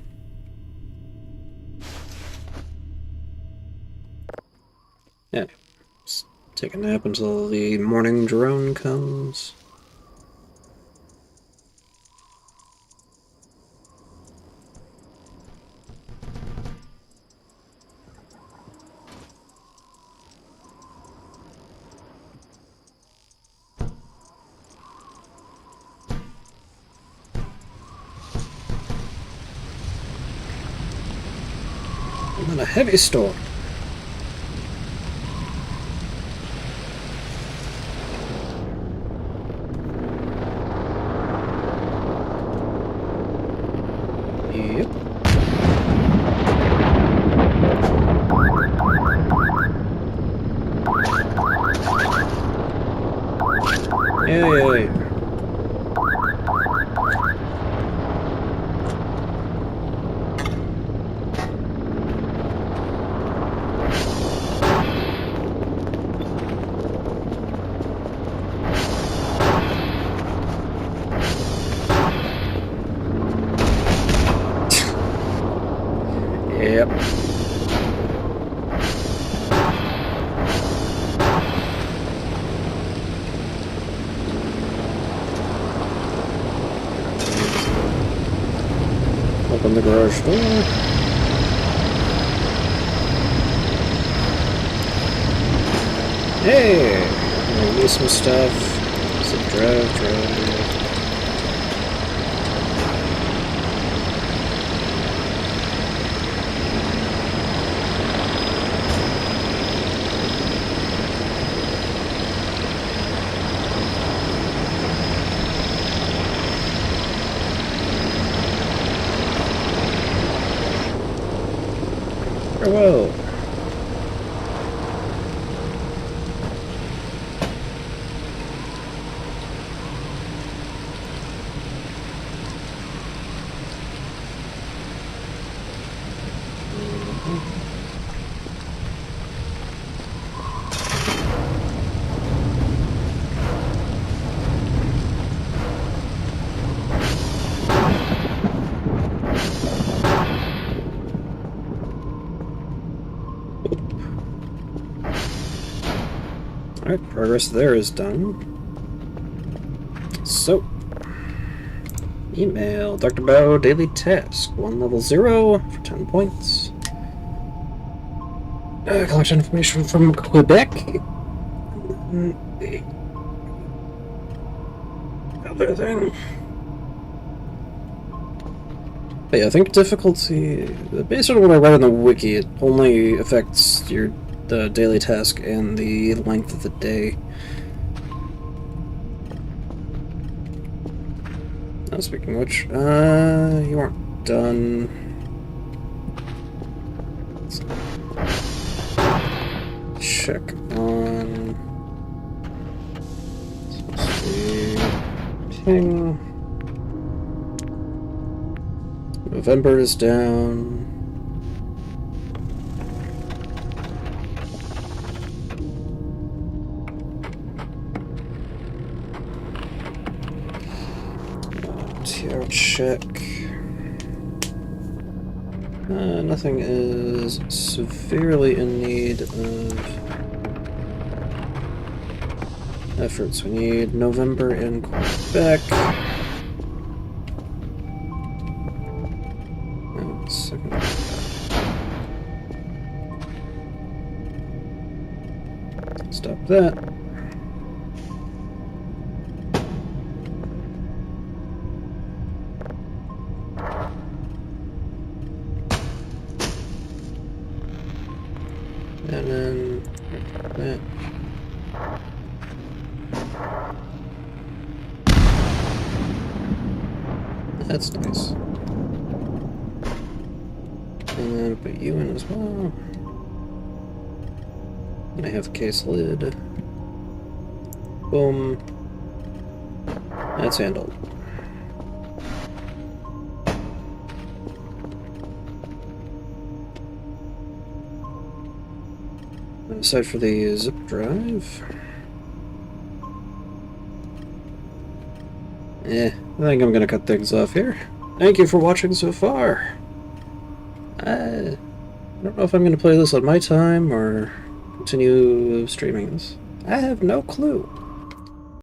A: Yeah, just take a nap until the morning drone comes. I'm in a heavy storm. Yep. Yay. Yep. Open the garage door. Hey! I'm gonna use some stuff. So drive. Farewell. Alright, progress there is done. So, email Dr. Bao daily task. 1 level 0 for 10 points. Collect information from Quebec. The other thing. But yeah, I think difficulty, based on what I read on the wiki, it only affects the daily task and the length of the day. Now, speaking of which, you aren't done. Let's check on. Let's see. Ping. November is down. TR check. Nothing is severely in need of efforts. We need November in Quebec. Stop that. And then that. That's nice. And then put you in as well. And I have case lid. Boom. That's handled. Aside for the zip drive. I think I'm gonna cut things off here. Thank you for watching so far. I don't know if I'm gonna play this on my time or continue streaming this. I have no clue.